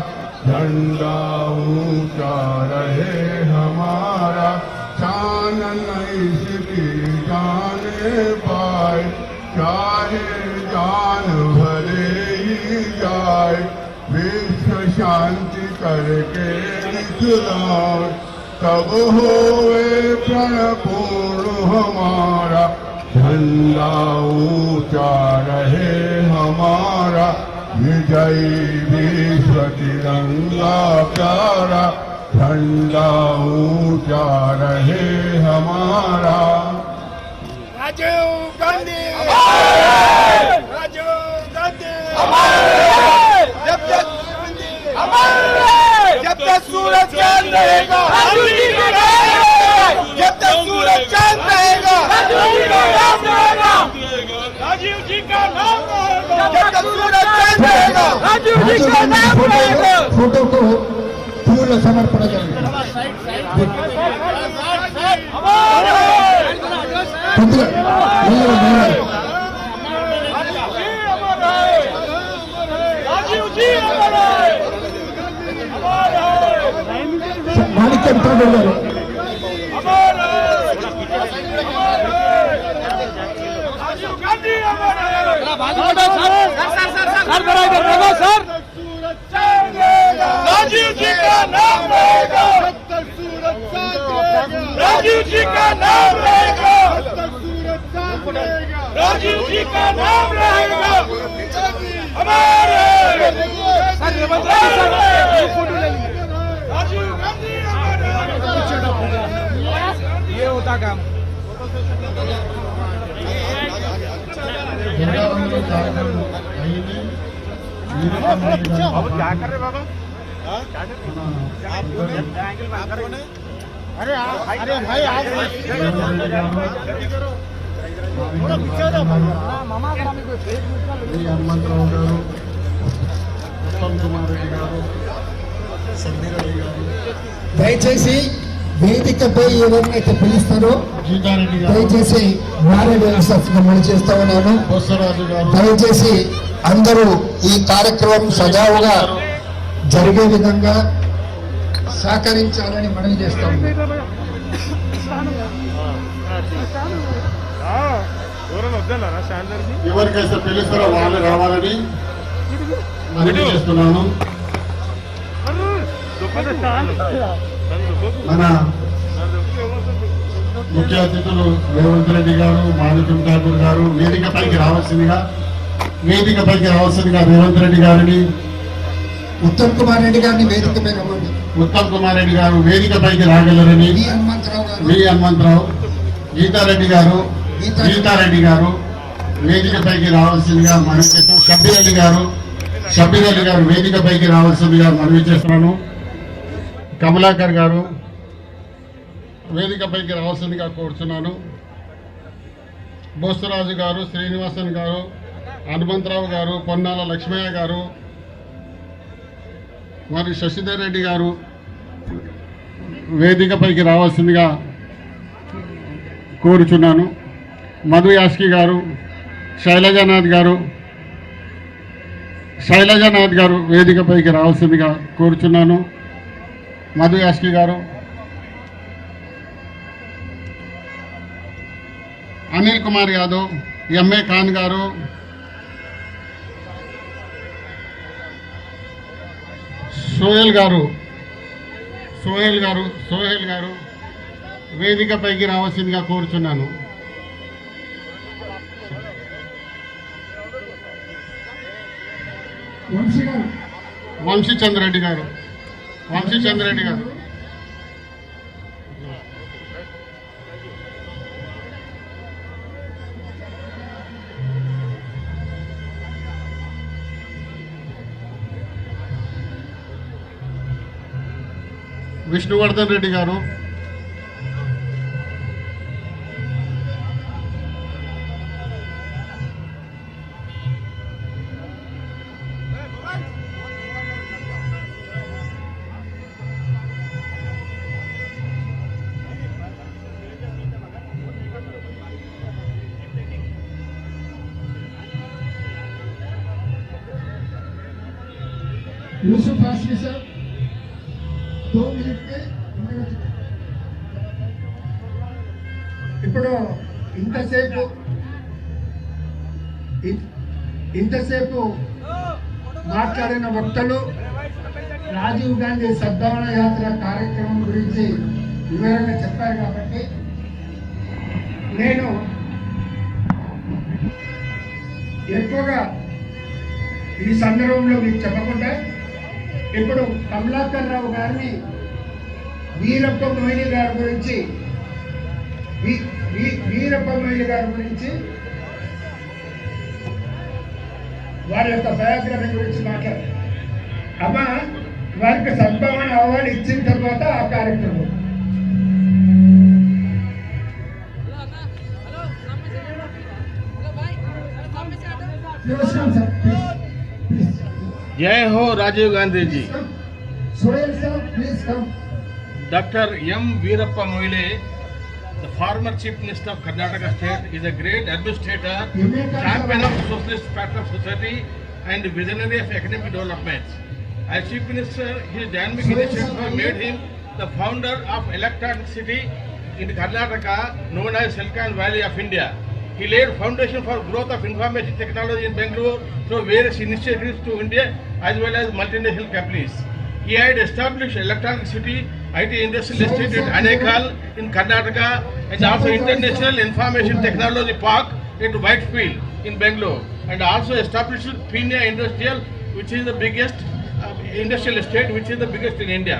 झंडा ऊंचा रहे हमारा चानन इसकी जाने पाए चाहे जान भरे ही जाए विश्व शांति करके दिखलाए तब होवे प्रण पूर्ण हमारा झंडा ऊंचा रहे हमारा विजयी विश्व तिरंगा प्यारा झंडा ऊंचा रहे हमारा। राजीव गांधी राजीव गांधी जब तक सूरज चांद रहेगा जब तक सूरज चांद रहेगा राजीव जी का नाम रहेगा जब तक सूरज चांद रहेगा राजीव जी का नाम रहेगा। फोटो को फूल समर्पण करेंगे। मालिक के ऊपर बोल रहे राजीव जी का नाम रहेगा राजीव जी का नाम रहेगा राजीव जी का नाम रहेगा हमारे राजीव गांधी ये होता काम क्या कर रहे बाबा अरे अरे भाई आप హనుమంతరావు గారు, ఉత్తమ్ కుమార్ రెడ్డి గారు, సందీప్ రెడ్డి గారు, దయచేసి వేదికపై ఎవరినైతే పిలుస్తారో గీతారెడ్డి గారు, దయచేసి వారే వ్యవస్థగా మళ్ళీ చేస్తా ఉన్నాను. బొస్సరాజు గారు, దయచేసి అందరూ ఈ కార్యక్రమం సజావుగా జరిగే విధంగా సహకరించాలని మనవి చేస్తాము. ఎవరికైతే పిలుస్తారో వాళ్ళు రావాలని మనవి చేస్తున్నాను. మన ముఖ్య అతిథులు రేవంత్ రెడ్డి గారు, మాణిక్యం ఠాకూర్ గారు వేదికపైకి రావాల్సిందిగా రేవంత్ రెడ్డి గారిని, ఉత్తమ్ కుమార్ రెడ్డి గారిని వేదికపై రమ్మండి. ఉత్తమ్ కుమార్ రెడ్డి గారు వేదికపైకి రాగలరని, వి హనుమంతరావు గారు, వి హనుమంతరావు, గీతారెడ్డి గారు వేదికపైకి రావాల్సిందిగా మనవి చేస్తాం. షబ్బీర్ అలీ గారు వేదికపైకి రావాల్సిందిగా మనవి చేస్తున్నాను. కమలాకర్ గారు వేదికపైకి రావాల్సిందిగా కోరుతున్నాను. బోసరాజు గారు, శ్రీనివాసన్ గారు, హనుమంతరావు గారు, పొన్నాల లక్ష్మయ్య గారు మరియు శశిధర్ రెడ్డి గారు వేదికపైకి రావాల్సిందిగా కోరుచున్నాను. మధు యాస్కి గారు, శైలజానాథ్ గారు వేదికపైకి రావాల్సిందిగా కోరుచున్నాను. మధు యాస్కి గారు, అనిల్ కుమార్ యాదవ్, ఎంఏ ఖాన్ గారు, సోహెల్ గారు వేదికపైకి రావాల్సిందిగా కోరుచున్నాను. వంశీచంద్రెడ్డి గారు విష్ణువర్ధన్ రెడ్డి గారు, यूसुफ हाशमी सर 2 मिनट के ఇప్పుడు ఇంతసేపు మాట్లాడిన వక్తలు రాజీవ్ గాంధీ సద్భావన యాత్ర కార్యక్రమం గురించి వివరంగా చెప్పారు కాబట్టి నేను ఎక్కువగా ఈ సందర్భంలో మీకు చెప్పకుండా ఇప్పుడు కమలాకర్ రావు గారిని వీరప్ప మొయిని గారి గురించి వీరప్ప మొయిలి గారి గురించి వారి యొక్క బయోగ్రఫీ గురించి మాట్లాడారు. అమ్మ వారికి సద్భావన అవార్డు ఇచ్చిన తర్వాత ఆ కార్యక్రమం जय हो Rajiv Gandhi ji. Soil sir, please come. Dr. M. Veerappa Moile, the former Chief Minister of Karnataka State, is a great administrator, champion of socialist pattern of society, and visionary of economic development. As Chief Minister, his dynamic initiatives have made him the founder of Electronic City in Karnataka, known as Silicon Valley of India. He laid foundation for growth of information technology in Bangalore through various initiatives to India as well as multinational companies. He had established Electronic City, IT Industrial Estate at Anekal in Karnataka, and also International Information Technology Park at Whitefield in Bangalore, and also established Pina Industrial, which is the biggest industrial estate, which is the biggest in India.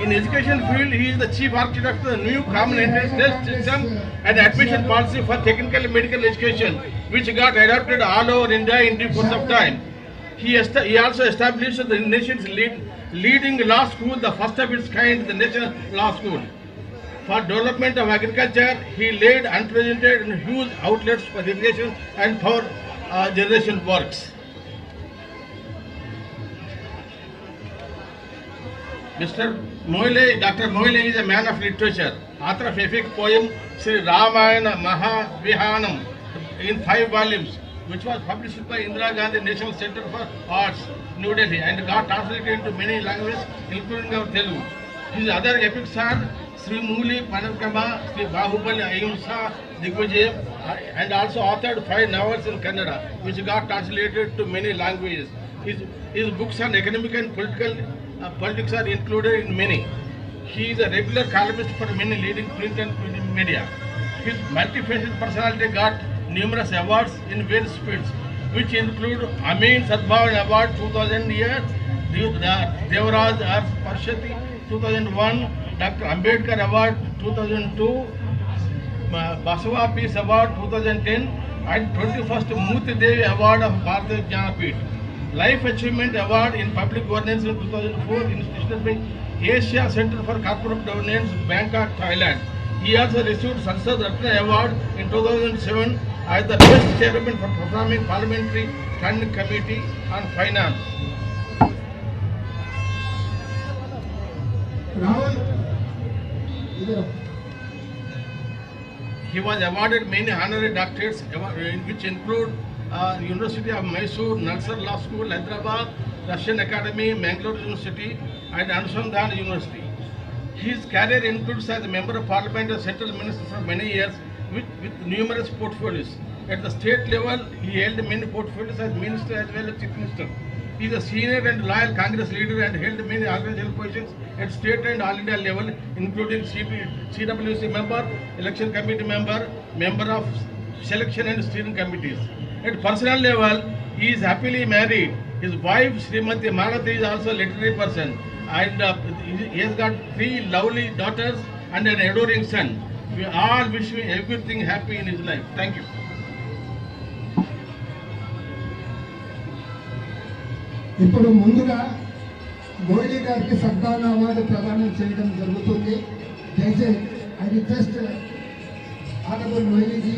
In education field, he is the chief architect of the new common entrance test system and admission policy for technical and medical education, which got adopted all over India in due course of time. He also established the nation's leading law school, the first of its kind, the National Law School. For development of agriculture, he laid unprecedented and huge outlets for irrigation and power generation works. Dr. Moile is a man of literature, author of epic poem Sri Ramayana Mahavihanam in 5 volumes, which was published by Indira Gandhi National Center for Arts, New Delhi, and got translated into many languages, including our Telugu. His other epics are Sri Muli Panakrama, Sri Bahubali Ahimsa Digvijayam, and also authored 5 novels in Kannada, which got translated to many languages. His books on economic and politics are included in many. He is a regular columnist for many leading print and media. His multifaceted personality got numerous awards in various fields, which include Amin Sadbhavan Award 2000 year, Devaraj R. Parshati 2001, Dr. Ambedkar Award 2002, Basava Peace Award 2010, and 21st Murthy Devi Award of Bharatiya Jnanapeeth. Life Achievement Award in Public Governance in 2004, instituted by Asia Center for Corporate Governance, Bangkok, Thailand. He also received Sansad Ratna Award in 2007 as the best chairman for performing Parliamentary Standing Committee on Finance. He was awarded many honorary doctorates, which include University of Mysore, Nalsar Law School, Hyderabad, Russian Academy, Mangalore University, and Anusandhan University. His career includes as a member of Parliament and Central Minister for many years with numerous portfolios. At the state level, he held many portfolios as Minister as well as Chief Minister. He is a senior and loyal Congress leader and held many organizational positions at state and all India level, including CWC member, election committee member, member of selection and steering committees. At personal level, he is happily married. His wife, Srimati Malati, is also a literary person. And he has got 3 lovely daughters and an adoring son. We all wish him everything happy in his life. Thank you. ఇప్పుడు ముందుగా మోయిలీ గారికి సద్భావన award ప్రదానం చేయడం జరుగుతుంది. దయచేసి I request honourable మోయిలీజీ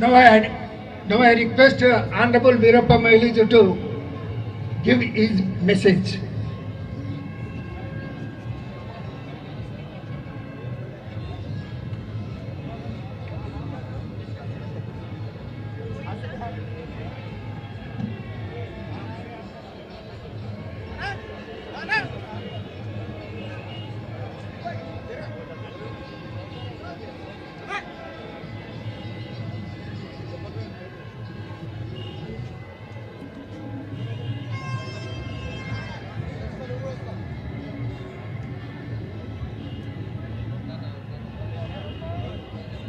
Now I request Honorable Veerappa Moily to give his message.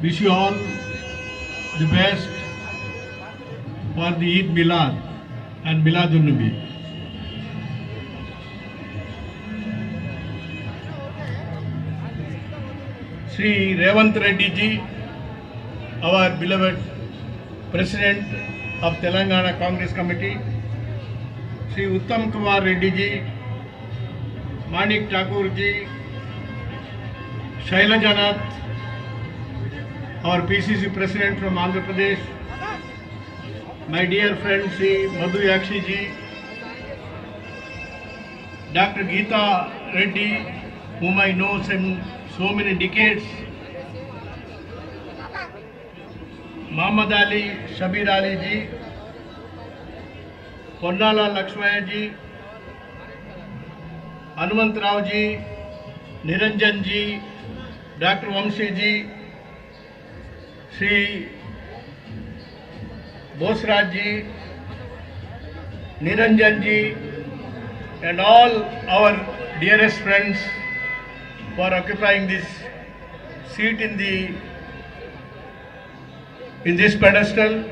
Wish you all the best for the Eid Milad and Miladun Nabi. Sri Revant Reddy ji, our beloved President of Telangana Congress Committee, Sri Uttam Kumar Reddy ji, Manik Thakur ji, Shailajanath, our PCC President from Andhra Pradesh, my dear friend Sri Madhu Yakshi ji, Dr. Geeta Reddy, whom I know since so many decades, Muhammad Ali, Shabir Ali ji, Ponnala Lakshmaya ji, Hanumant Rao ji, Niranjan ji, Dr. Vamshi ji, Sri Bosraj ji, Niranjan ji, and all our dearest friends for occupying this seat in this pedestal.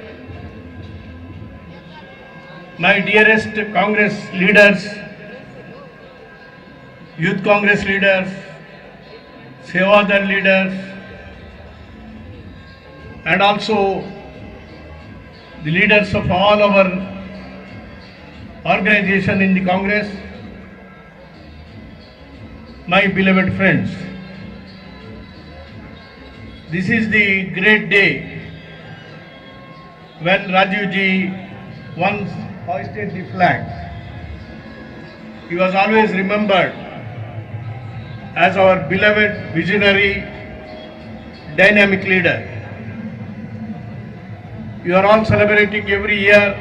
My dearest Congress leaders, Youth Congress leaders, Sevadar leaders, and also the leaders of all our organization in the Congress, my beloved friends. This is the great day when Rajiv ji once hoisted the flag. He was always remembered as our beloved, visionary, dynamic leader. You are all celebrating every year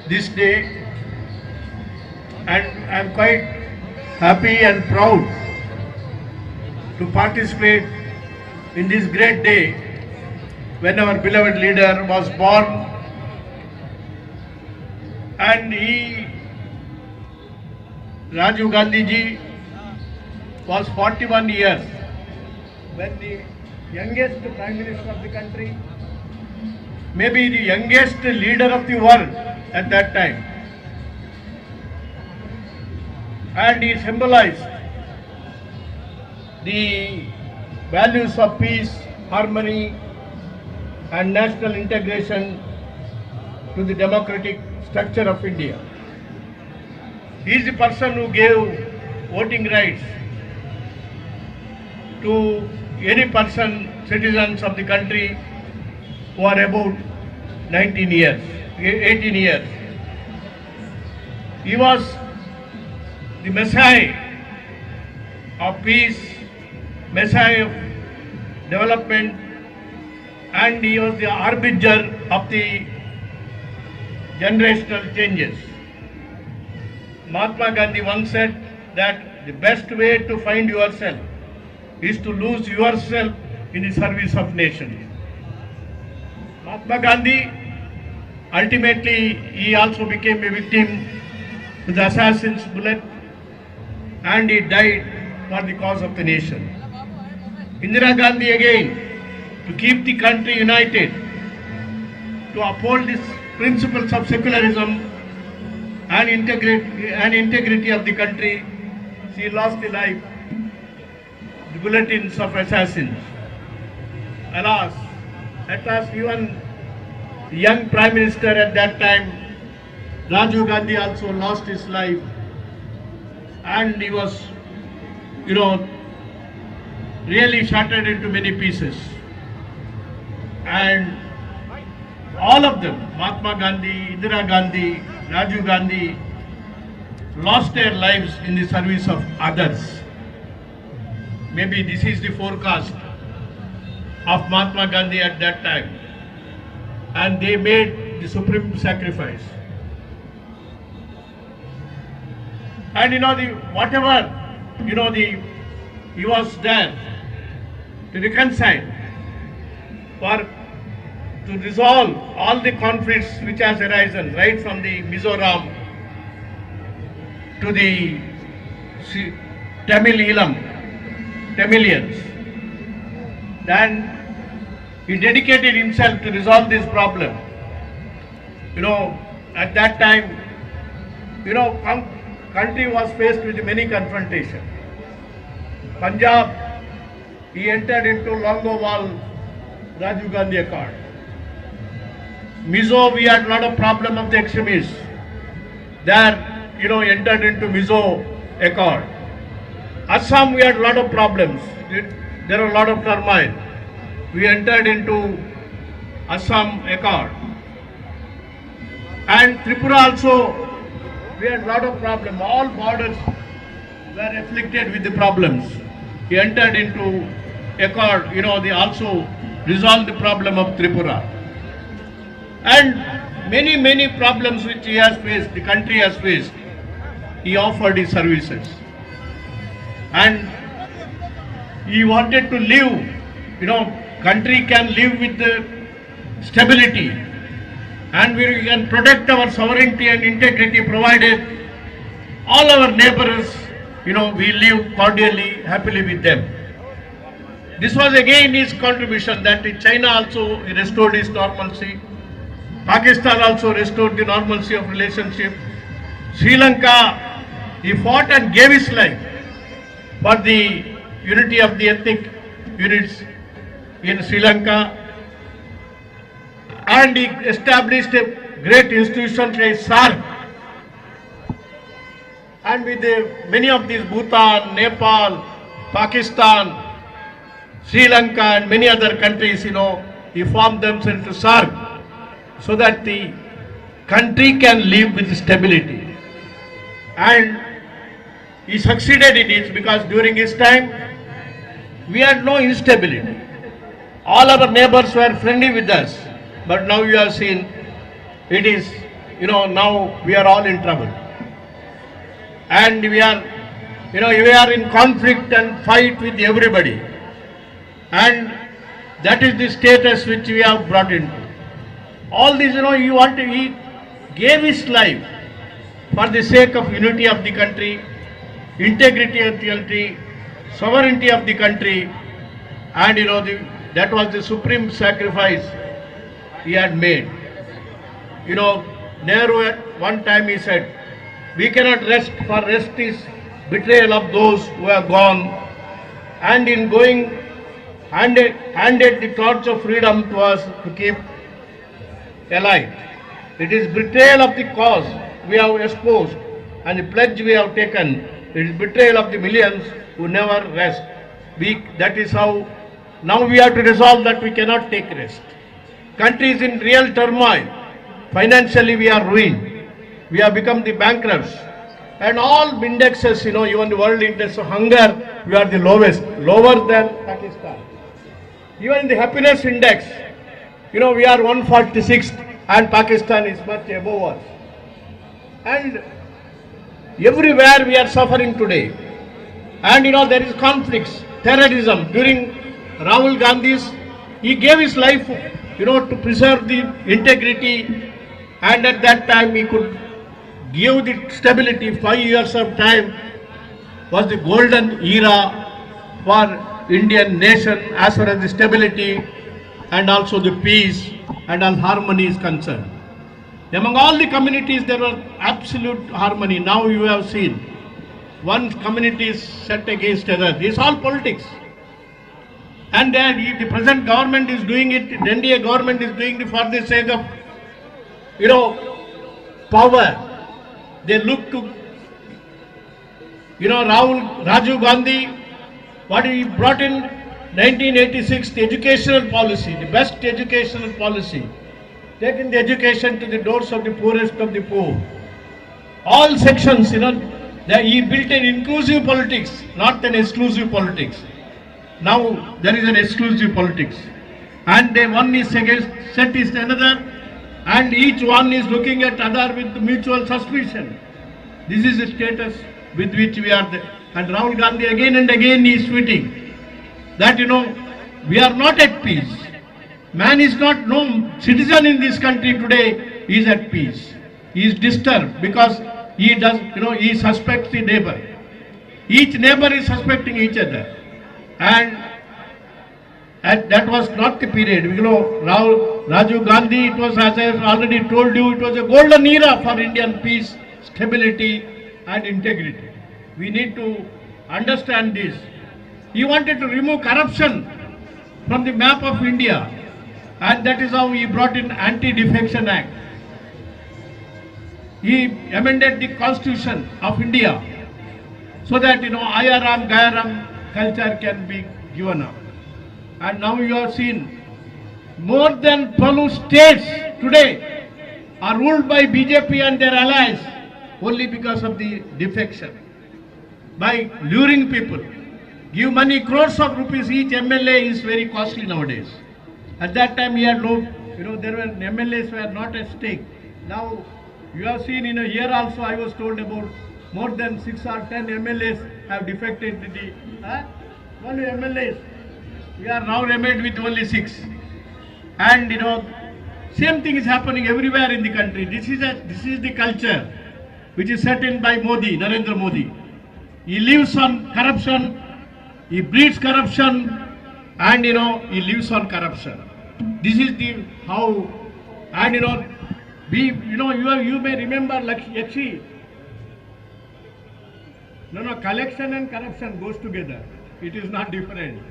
this day, and I am quite happy and proud to participate in this great day when our beloved leader was born. And Rajiv Gandhi ji, was 41 years when the youngest Prime Minister of the country, maybe the youngest leader of the world at that time. And he symbolized the values of peace, harmony, and national integration to the democratic structure of India. He is the person who gave voting rights to any person, citizens of the country who are about 18 years. He was the Messiah of peace, Messiah of development, and he was the harbinger of the generational changes. Mahatma Gandhi once said that the best way to find yourself is to lose yourself in the service of nation. Mahatma Gandhi, ultimately, he also became a victim with the assassin's bullet, and he died for the cause of the nation. Indira Gandhi again, to keep the country united, to uphold these principles of secularism and integrity of the country, she lost the life, the bulletins of assassins. Alas, at last even the young Prime Minister at that time, Rajiv Gandhi, also lost his life, and he was, really shattered into many pieces. And all of them, Mahatma Gandhi, Indira Gandhi, Rajiv Gandhi, lost their lives in the service of others. Maybe this is the forecast of Mahatma Gandhi at that time. And they made the supreme sacrifice. And he was there to reconcile, to resolve all the conflicts which has arisen, right from the Mizoram to the Tamilians. Then he dedicated himself to resolve this problem. At that time, country was faced with many confrontations. Punjab, he entered into Longowal Rajiv Gandhi Accord. Mizo, we had a lot of problem of the extremists. There, entered into Mizo Accord. Assam, we had a lot of problems. There were a lot of turmoil. We entered into Assam Accord. And Tripura also, we had a lot of problems. All borders were afflicted with the problems. He entered into accord, they also resolved the problem of Tripura. And many problems which he has faced, the country has faced, he offered his services. And he wanted to live, country can live with the stability, and we can protect our sovereignty and integrity provided all our neighbors, we live cordially, happily with them. This was again his contribution, that China also restored its normalcy. Pakistan also restored the normalcy of relationship. Sri Lanka, he fought and gave his life for the unity of the ethnic units in Sri Lanka. And he established a great institution like SARC. And with many of these, Bhutan, Nepal, Pakistan, Sri Lanka and many other countries, he formed themselves into SARC so that the country can live with stability. And he succeeded in it because during his time, we had no instability. All our neighbors were friendly with us. But now you have seen, it is, now we are all in trouble. And we are in conflict and fight with everybody. And that is the status which we have brought into. All this, he gave his life for the sake of unity of the country, integrity of the country, sovereignty of the country, and that was the supreme sacrifice he had made. Nehru at one time he said, we cannot rest, for rest is betrayal of those who have gone, and in going handed the torch of freedom to us to keep alive. It is betrayal of the cause we have espoused and the pledge we have taken. It is betrayal of the millions who never rest. That is how now we have to resolve that we cannot take rest. Country is in real turmoil. Financially we are ruined. We have become the bankrupts. And all indexes, even the world index of hunger, we are the lowest, lower than Pakistan. Even in the happiness index, we are 146th and Pakistan is much above us. And everywhere we are suffering today. And there is conflicts, terrorism. During Rahul Gandhi's, he gave his life, to preserve the integrity, and at that time he could gave the stability. 5 years of time was the golden era for Indian nation as far as the stability and also the peace and harmony is concerned. Among all the communities there was absolute harmony. Now you have seen one community is set against another. This is all politics. And the present government is doing it, the NDA government is doing it for the sake of, power. They look to, Rajiv Gandhi, what he brought in 1986, the educational policy, the best educational policy, taking the education to the doors of the poorest of the poor. All sections, that he built an inclusive politics, not an exclusive politics. Now there is an exclusive politics, and one is against set is another, and each one is looking at other with mutual suspicion. This is the status with which we are there. And Rahul Gandhi again and again is tweeting that we are not at peace. Man is not, no citizen in this country today is at peace. He is disturbed because he does, he suspects the neighbor. Each neighbor is suspecting each other. And that was not the period. Rajiv Gandhi, it was, as I have already told you, it was a golden era for Indian peace, stability and integrity. We need to understand this. He wanted to remove corruption from the map of India, and that is how he brought in Anti-Defection Act. He amended the Constitution of India so that Ayaram, Gayaram culture can be given up. And now you have seen more than 12 states today are ruled by BJP and their allies only because of the defection. By luring people, give money, crores of rupees each MLA is very costly nowadays. At that time he had no, there were MLAs were not at stake. Now you have seen in a year also I was told about more than 6 or 10 MLAs have defected to the only MLAs. We are now remained with only 6. And same thing is happening everywhere in the country. This is the culture which is set in by Modi, Narendra Modi. He lives on corruption, he breeds corruption, and he lives on corruption. This is the how, and you may remember Yakshi. Collection and corruption goes together. It is not different.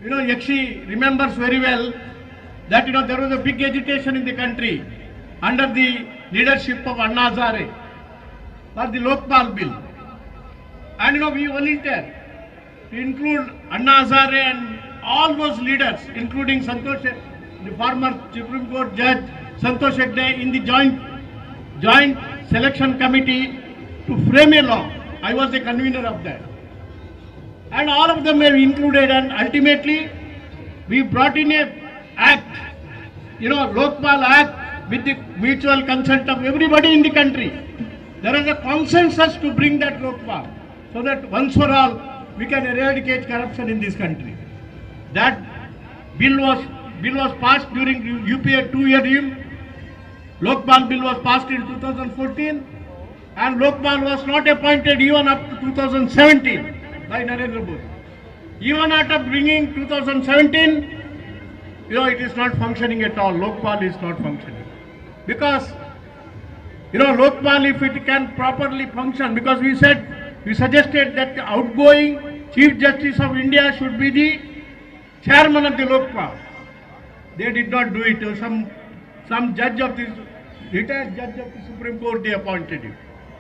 Yakshi remembers very well that there was a big agitation in the country under the leadership of Anna Hazare for the Lokpal bill. And we volunteered to include Anna Hazare and all those leaders, including Santosh, the former Supreme Court Judge Santosh Hegde, in the joint selection committee to frame a law. I was the convener of that. And all of them were included, and ultimately we brought in a act, Lokpal Act, with the mutual consent of everybody in the country. There is a consensus to bring that Lokpal so that once for all we can eradicate corruption in this country. That bill was passed during UPA 2-year regime. Lokpal bill was passed in 2014, and Lokpal was not appointed even up to 2017 by Narendra Modi. Even after bringing 2017, it is not functioning at all. Lokpal is not functioning. Because, Lokpal, if it can properly function, because we suggested that the outgoing Chief Justice of India should be the chairman of the Lokpal. They did not do it. Some judge of this, retired judge of the Supreme Court, they appointed him.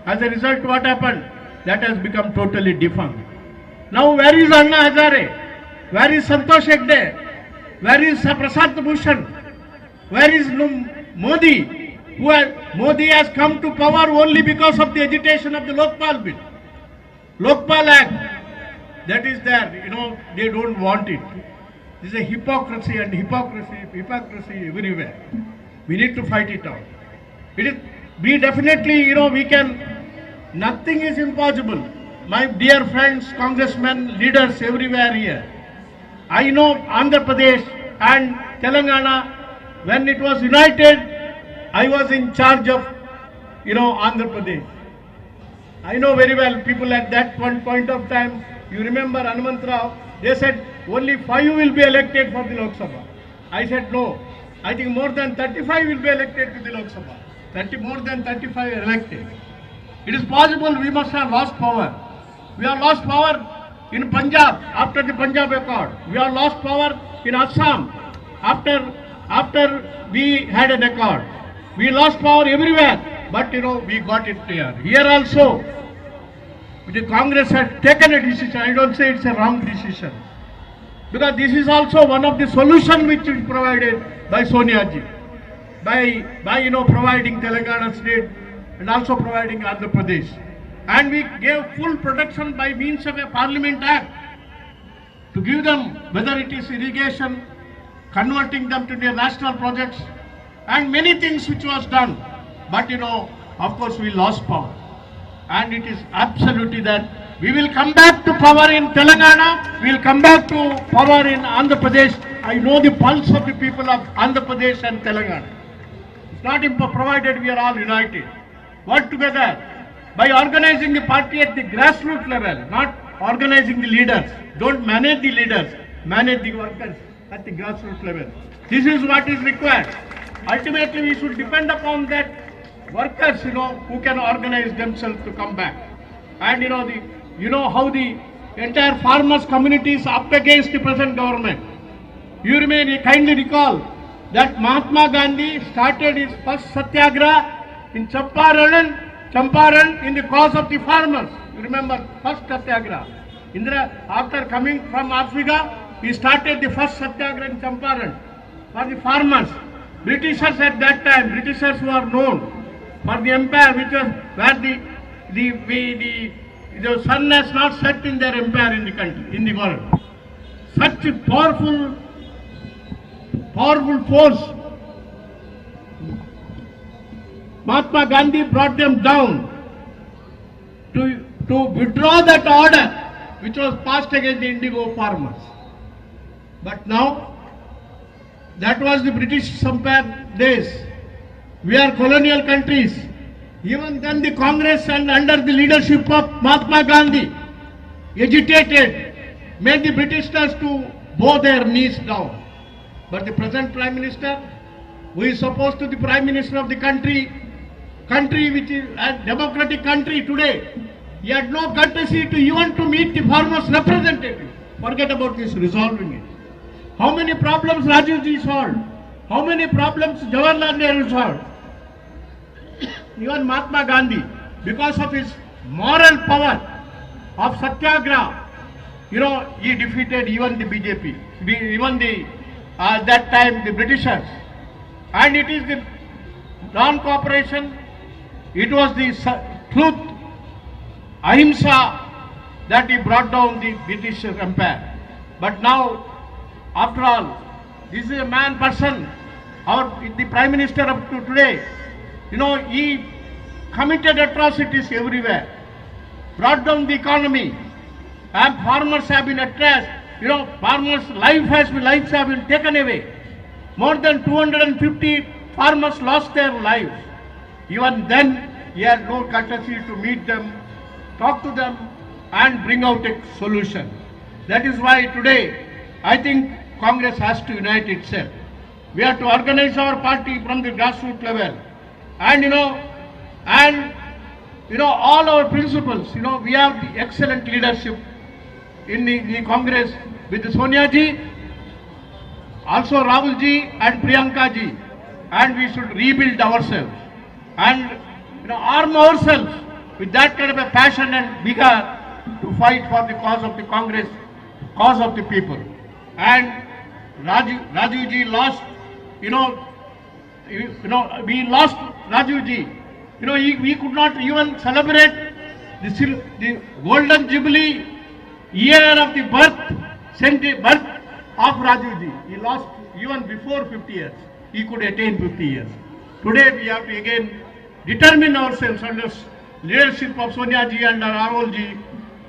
As a result, what happened? That has become totally defunct. Now, where is Anna Hazare? Where is Santosh Hegde? Where is Prashant Bhushan? Where is Modi? Modi has come to power only because of the agitation of the Lokpal bill. Lokpal Act, that is there, they don't want it. This is a hypocrisy and hypocrisy everywhere. We need to fight it out. We definitely, we can, nothing is impossible. My dear friends, congressmen, leaders everywhere here. I know Andhra Pradesh and Telangana, when it was united, I was in charge of Andhra Pradesh. I know very well people at that one point of time, you remember Hanumanth Rao, they said only 5 will be elected for the Lok Sabha. I said no, I think more than 35 will be elected to the Lok Sabha. More than 35 are elected. It is possible we must have lost power. We have lost power in Punjab after the Punjab Accord. We have lost power in Assam after we had an accord. We lost power everywhere, but we got it here. Here also, the Congress has taken a decision. I don't say it's a wrong decision, because this is also one of the solutions which is provided by Sonia ji, by providing Telangana state and also providing Andhra Pradesh. And we gave full protection by means of a Parliament Act to give them, whether it is irrigation, converting them to their national projects, and many things which was done. But of course we lost power. And it is absolutely that we will come back to power in Telangana, we will come back to power in Andhra Pradesh. I know the pulse of the people of Andhra Pradesh and Telangana. It's not provided we are all united. Work together by organizing the party at the grassroots level, not organizing the leaders. Don't manage the leaders, manage the workers at the grassroots level. This is what is required. Ultimately, we should depend upon that workers, who can organize themselves to come back. And how the entire farmers community is up against the present government. You may kindly recall that Mahatma Gandhi started his first satyagraha in Champaran in the cause of the farmers. You remember, first satyagraha. After coming from Africa, he started the first satyagraha in Champaran for the farmers. Britishers at that time, Britishers who are known for the empire, which was where the sun has not set in their empire in the country, in the world. Such a powerful force. Mahatma Gandhi brought them down to withdraw that order which was passed against the indigo farmers. But now, that was the British Empire days. We are colonial countries. Even then the Congress and under the leadership of Mahatma Gandhi agitated, made the Britishers to bow their knees down. But the present Prime Minister, who is supposed to be the Prime Minister of the country which is a democratic country today, he had no courtesy to even to meet the farmers' representative. Forget about this, resolving it. How many problems Rajiv ji solved? How many problems Jawaharlal Nehru solved? Even Mahatma Gandhi, because of his moral power of Satyagraha, he defeated even the BJP, even the that time the Britishers. And it is the non-cooperation, it was the truth, ahimsa, that he brought down the British Empire. But now, after all, this is a person, the Prime Minister up to today, he committed atrocities everywhere, brought down the economy, and farmers have been addressed. Farmers' lives have been taken away. More than 250 farmers lost their lives. Even then, he had no courtesy to meet them, talk to them, and bring out a solution. That is why today, I think Congress has to unite itself. We have to organize our party from the grassroots level. And all our principles, we have the excellent leadership in the Congress with Sonia ji, also Rahul ji and Priyanka ji. And we should rebuild ourselves and arm ourselves with that kind of a passion and vigor to fight for the cause of the Congress, cause of the people. And Rajiv ji lost, we lost Rajiv ji. We could not even celebrate the golden jubilee year of the birth of Rajiv ji. He lost even before 50 years. He could attain 50 years. Today we have to again determine ourselves under leadership of Sonia ji and Rahul ji.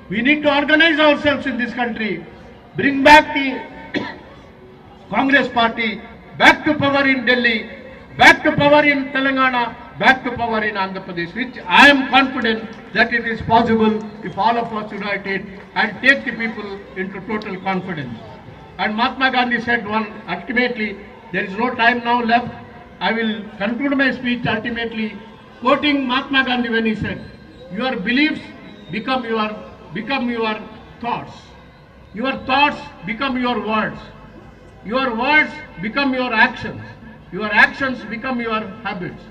We need to organize ourselves in this country, bring back the Congress party, back to power in Delhi, back to power in Telangana, back to power in Andhra Pradesh, which I am confident that it is possible if all of us united and take the people into total confidence. And Mahatma Gandhi said one, ultimately, there is no time now left. I will conclude my speech ultimately quoting Mahatma Gandhi when he said, your beliefs become your thoughts. Your thoughts become your words. Your words become your actions. Your actions become your habits.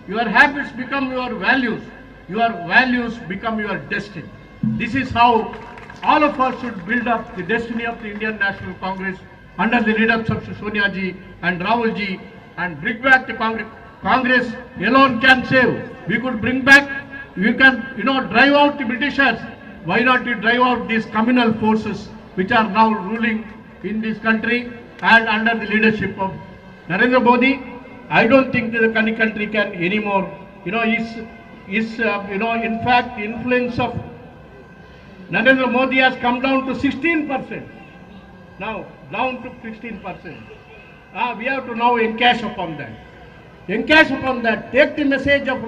Your habits become your values. Your values become your destiny. This is how all of us should build up the destiny of the Indian National Congress under the leadership of Sonia ji and Rahul ji, and bring back the Congress. Congress alone can save. We could bring back, we can, drive out the Britishers. Why not we drive out these communal forces which are now ruling in this country, and under the leadership of Narendra Modi? I don't think that the country can anymore. In fact, the influence of Narendra Modi has come down to 16%. Now, down to 16%. We have to now encash upon that. Encash upon that. Take the message of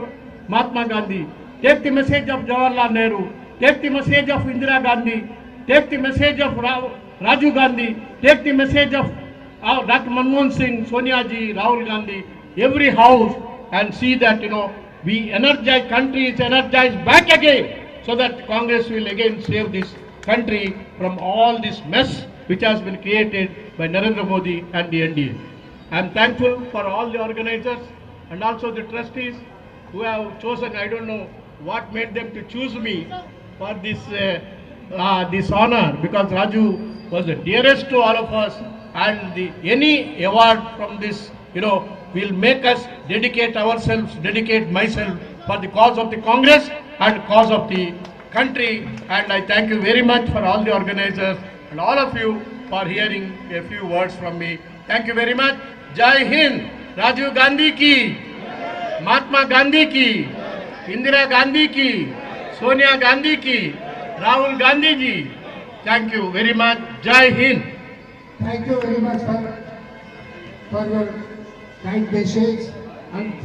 Mahatma Gandhi. Take the message of Jawaharlal Nehru. Take the message of Indira Gandhi. Take the message of Rajiv Gandhi. Take the message of Dr. Manmohan Singh, Sonia ji, Rahul Gandhi, every house, and see that, we energize, country is energized back again, so that Congress will again save this country from all this mess which has been created by Narendra Modi and the NDA. I am thankful for all the organizers and also the trustees who have chosen, I don't know what made them to choose me for this honor, because Raju was the dearest to all of us, and any award from this, will make us dedicate ourselves, dedicate myself for the cause of the Congress and cause of the country. And I thank you very much for all the organizers and all of you for hearing a few words from me. Thank you very much. Jai Hind. Rajiv Gandhi ki, Mahatma Gandhi ki, Indira Gandhi ki, Sonia Gandhi ki, Rahul Gandhi ji. Thank you very much. Jai Hind. Thank you very much for your kind message and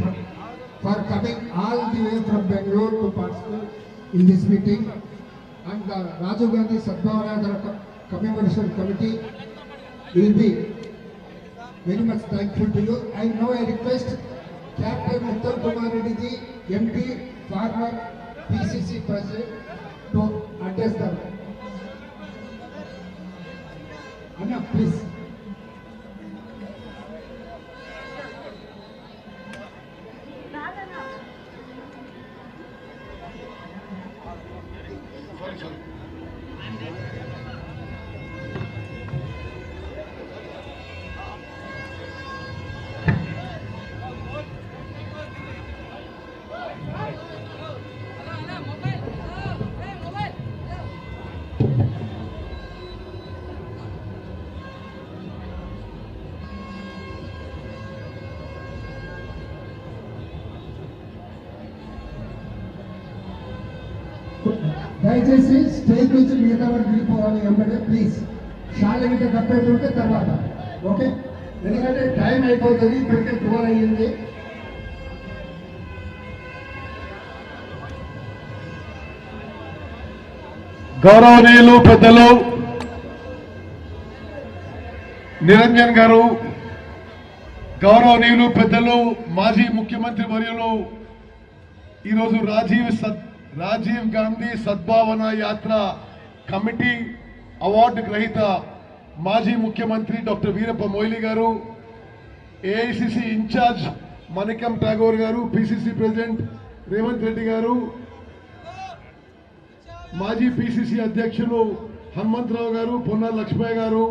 for coming all the way from Bangalore to participate in this meeting. And the Rajiv Gandhi Sadbhavana Commemoration Committee will be very much thankful to you. I now request Captain Uttam Kumar Reddy ji, MP, former PCC President, to address the Anna, please. దయచేసి stage నుంచి మిగతా వారు వెళ్ళిపోవాలి వెంబడే please. షాల గిట్ట తప్పేటుంటే తర్వాత okay, ఎందుకంటే time అయిపోతుంది, ఇప్పటికే 12 అయ్యింది. గౌరవనీయులు పెద్దలు నిరంజన్ గారు, గౌరవనీయులు పెద్దలు మాజీ ముఖ్యమంత్రి వర్యులు, ఈరోజు రాజీవ్ గాంధీ సద్భావన యాత్ర కమిటీ అవార్డు గ్రహీత మాజీ ముఖ్యమంత్రి డాక్టర్ వీరప్ప మొయిలీ గారు, ఏఐసిసి ఇన్ఛార్జ్ మణికం ఠాగూర్ గారు, పిసిసి ప్రెసిడెంట్ రేవంత్ రెడ్డి గారు, మాజీ పిసిసి అధ్యక్షులు హనుమంతరావు గారు, పొన్నాల లక్ష్మయ్య గారు,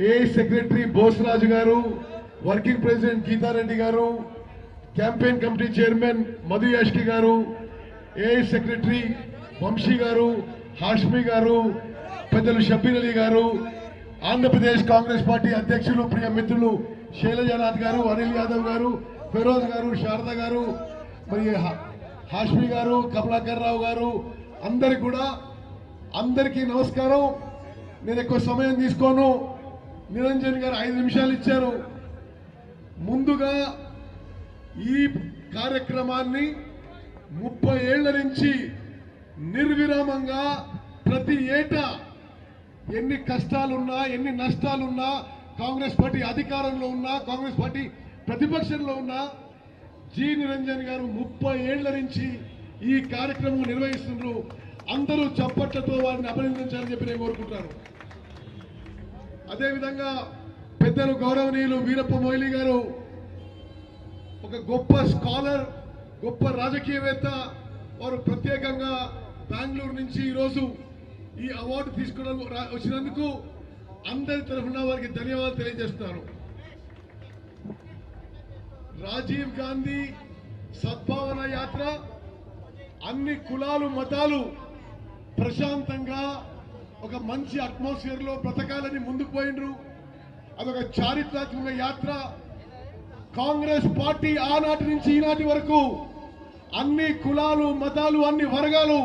ఏఐ సెక్రటరీ బోస్రాజు గారు, వర్కింగ్ ప్రెసిడెంట్ గీతారెడ్డి గారు, campaign committee chairman Madhu Yaskhi గారు, ఏఐ సెక్రటరీ వంశీ గారు, హాష్మి గారు, పెద్దలు షబ్బీర్ అలీ గారు, ఆంధ్రప్రదేశ్ కాంగ్రెస్ పార్టీ అధ్యక్షులు ప్రియ మిత్రులు శైలజానాథ్ గారు, అనిల్ యాదవ్ గారు, ఫిరోజ్ గారు, శారద గారు, మరి హాష్మి గారు, కమలాకర్ రావు గారు, అందరికీ నమస్కారం. నేను ఎక్కువ సమయం తీసుకోను. నిరంజన్ గారు 5 నిమిషాలు ఇచ్చారు. ముందుగా ఈ కార్యక్రమాన్ని 30 ఏళ్ల నుంచి నిర్విరామంగా ప్రతి ఏటా ఎన్ని కష్టాలున్నా ఎన్ని నష్టాలున్నా కాంగ్రెస్ పార్టీ అధికారంలో ఉన్నా కాంగ్రెస్ పార్టీ ప్రతిపక్షంలో ఉన్నా జి నిరంజన్ గారు 30 ఏళ్ల నుంచి ఈ కార్యక్రమం నిర్వహిస్తున్నారు. అందరూ చప్పట్లతో వారిని అభినందించాలని చెప్పి నేను కోరుకుంటాను. అదేవిధంగా పెద్దలు గౌరవనీయులు వీరప్ప మొయిలీ గారు ఒక గొప్ప స్కాలర్, గొప్ప రాజకీయవేత్త. వారు ప్రత్యేకంగా బెంగళూరు నుంచి ఈరోజు ఈ అవార్డు తీసుకోవడం వచ్చినందుకు అందరి తరఫున వారికి ధన్యవాదాలు తెలియజేస్తున్నారు. రాజీవ్ గాంధీ సద్భావన యాత్ర అన్ని కులాలు మతాలు ప్రశాంతంగా ఒక మంచి అట్మాస్ఫియర్ లో బ్రతకాలని ముందుకు పోయిండ్రు. అదొక చారిత్రాత్మక యాత్ర. కాంగ్రెస్ పార్టీ ఆనాటి నుంచి ఈనాటి వరకు అన్ని కులాలు మతాలు అన్ని వర్గాలు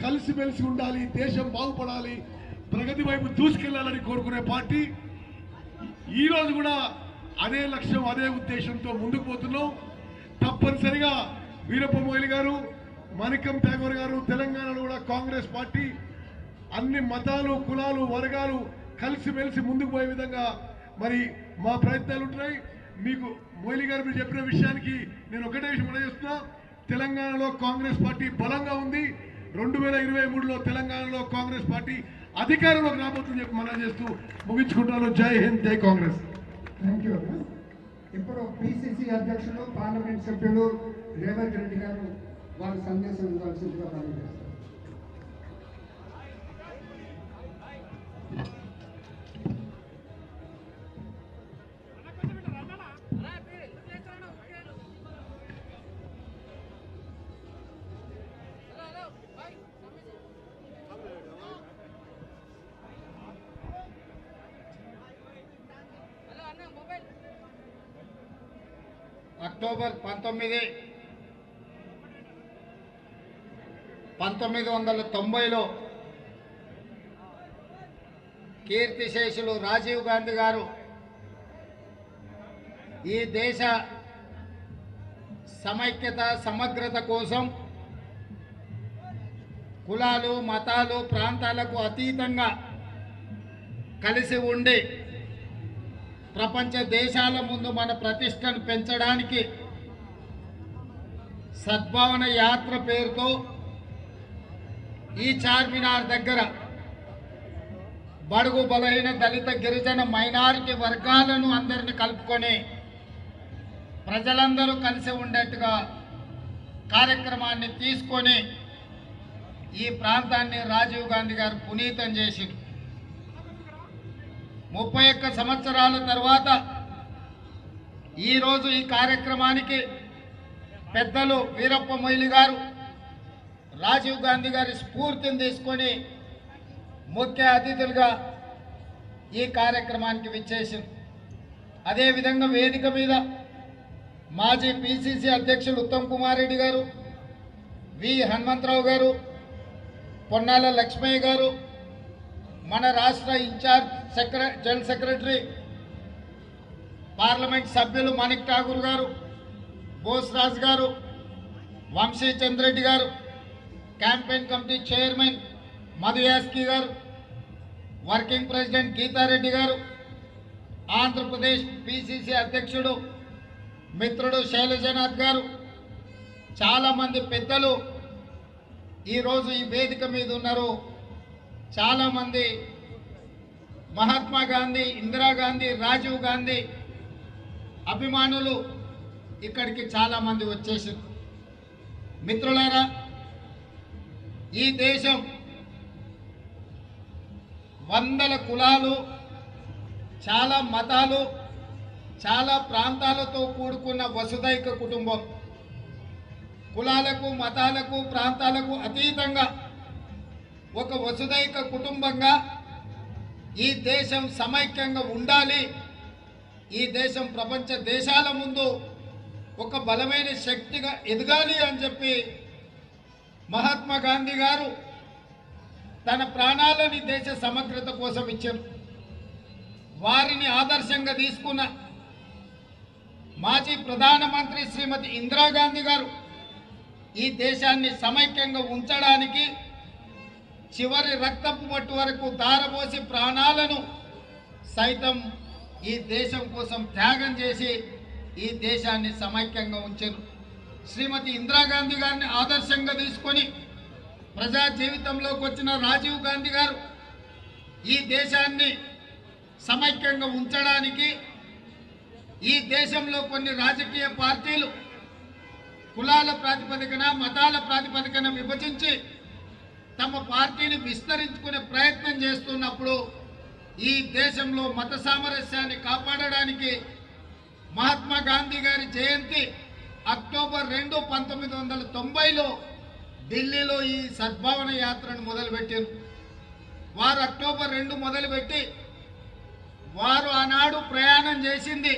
కలిసిమెలిసి ఉండాలి, దేశం బాగుపడాలి, ప్రగతి వైపు దూసుకెళ్లాలని కోరుకునే పార్టీ. ఈ రోజు కూడా అదే లక్ష్యం అదే ఉద్దేశంతో ముందుకు పోతున్నాం. తప్పనిసరిగా వీరప్ప మొయిలీ గారు, మాణిక్యం ఠాగూర్ గారు, తెలంగాణలో కూడా కాంగ్రెస్ పార్టీ అన్ని మతాలు కులాలు వర్గాలు కలిసిమెలిసి ముందుకు పోయే విధంగా మరి మా ప్రయత్నాలు ఉంటున్నాయి. మీకు మొయిలీ గారు మీరు చెప్పిన విషయానికి నేను ఒకటే విషయం కూడా చేస్తున్నా. తెలంగాణలో కాంగ్రెస్ పార్టీ బలంగా ఉంది. 2023లో తెలంగాణలో కాంగ్రెస్ పార్టీ అధికారంలోకి రాబోతుందని చెప్పి మనం చేస్తూ ముగించుకుంటాను. జై హింద్, జై కాంగ్రెస్. Thank you. ఇప్పుడు పిసిసి అధ్యక్షులు పార్లమెంట్ సభ్యులు రేవంత్ రెడ్డి గారు వారి సందేశం ఇవ్వాల్సిందిగా పనిచేస్తారు. అక్టోబర్ 1990లో కీర్తిశేషులు రాజీవ్ గాంధీ గారు ఈ దేశ సమైక్యత సమగ్రత కోసం కులాలు మతాలు ప్రాంతాలకు అతీతంగా కలిసి ఉండి ప్రపంచ దేశాల ముందు మన ప్రతిష్టను పెంచడానికి సద్భావన యాత్ర పేరుతో ఈ చార్మినార్ దగ్గర బడుగు బలహీన దళిత గిరిజన మైనారిటీ వర్గాలను అందరిని కలుపుకొని ప్రజలందరూ కలిసి ఉండేట్టుగా కార్యక్రమాన్ని తీసుకొని ఈ ప్రాంతాన్ని రాజీవ్ గాంధీ గారు పునీతం చేసింది. 31 సంవత్సరాల తర్వాత ఈరోజు ఈ కార్యక్రమానికి పెద్దలు వీరప్ప మొయిలీ గారు రాజీవ్ గాంధీ గారి స్ఫూర్తిని తీసుకొని ముఖ్య అతిథులుగా ఈ కార్యక్రమానికి విచ్చేసింది. అదేవిధంగా వేదిక మీద మాజీ పిసిసి అధ్యక్షులు ఉత్తమ్ కుమార్ రెడ్డి గారు, వి హనుమంతరావు గారు, పొన్నాల లక్ష్మయ్య గారు, మన రాష్ట్ర ఇన్ఛార్జ్ జనరల్ సెక్రటరీ పార్లమెంట్ సభ్యులు మాణిక్ ఠాగూర్ గారు, బోస్రాజ్ గారు, వంశీ చంద్రెడ్డి గారు, క్యాంపెయిన్ కమిటీ చైర్మన్ మధు యాస్కి గారు, వర్కింగ్ ప్రెసిడెంట్ గీతారెడ్డి గారు, ఆంధ్రప్రదేశ్ పిసిసి అధ్యక్షుడు మిత్రుడు శైలజనాథ్ గారు, చాలామంది పెద్దలు ఈరోజు ఈ వేదిక మీద ఉన్నారు. చాలామంది మహాత్మా గాంధీ, ఇందిరాగాంధీ, రాజీవ్ గాంధీ అభిమానులు ఇక్కడికి చాలామంది వచ్చేసారు. మిత్రులారా, ఈ దేశం వందల కులాలు, చాలా మతాలు, చాలా ప్రాంతాలతో కూడుకున్న వసుదైక కుటుంబం. కులాలకు మతాలకు ప్రాంతాలకు అతీతంగా ఒక వసుదైక కుటుంబంగా ఈ దేశం సమైక్యంగా ఉండాలి. ఈ దేశం ప్రపంచ దేశాల ముందు ఒక బలమైన శక్తిగా ఎదగాలి అని చెప్పి మహాత్మా గాంధీ గారు తన ప్రాణాలని దేశ సమగ్రత కోసం ఇచ్చారు. వారిని ఆదర్శంగా తీసుకున్న మాజీ ప్రధానమంత్రి శ్రీమతి ఇందిరాగాంధీ గారు ఈ దేశాన్ని సమైక్యంగా ఉంచడానికి చివరి రక్తపు బొట్టు వరకు ధారపోసి ప్రాణాలను సైతం ఈ దేశం కోసం త్యాగం చేసి ఈ దేశాన్ని సమైక్యంగా ఉంచారు. శ్రీమతి ఇందిరాగాంధీ గారిని ఆదర్శంగా తీసుకొని ప్రజా జీవితంలోకి వచ్చిన రాజీవ్ గాంధీ గారు ఈ దేశాన్ని సమైక్యంగా ఉంచడానికి ఈ దేశంలో కొన్ని రాజకీయ పార్టీలు కులాల ప్రాతిపదికన మతాల ప్రాతిపదికన విభజించి తమ పార్టీని విస్తరించుకునే ప్రయత్నం చేస్తున్నప్పుడు ఈ దేశంలో మత సామరస్యాన్ని కాపాడడానికి మహాత్మా గాంధీ గారి జయంతి అక్టోబర్ 2, 1990లో ఢిల్లీలో ఈ సద్భావన యాత్రను మొదలుపెట్టారు. వారు అక్టోబర్ 2 మొదలుపెట్టి వారు ఆనాడు ప్రయాణం చేసింది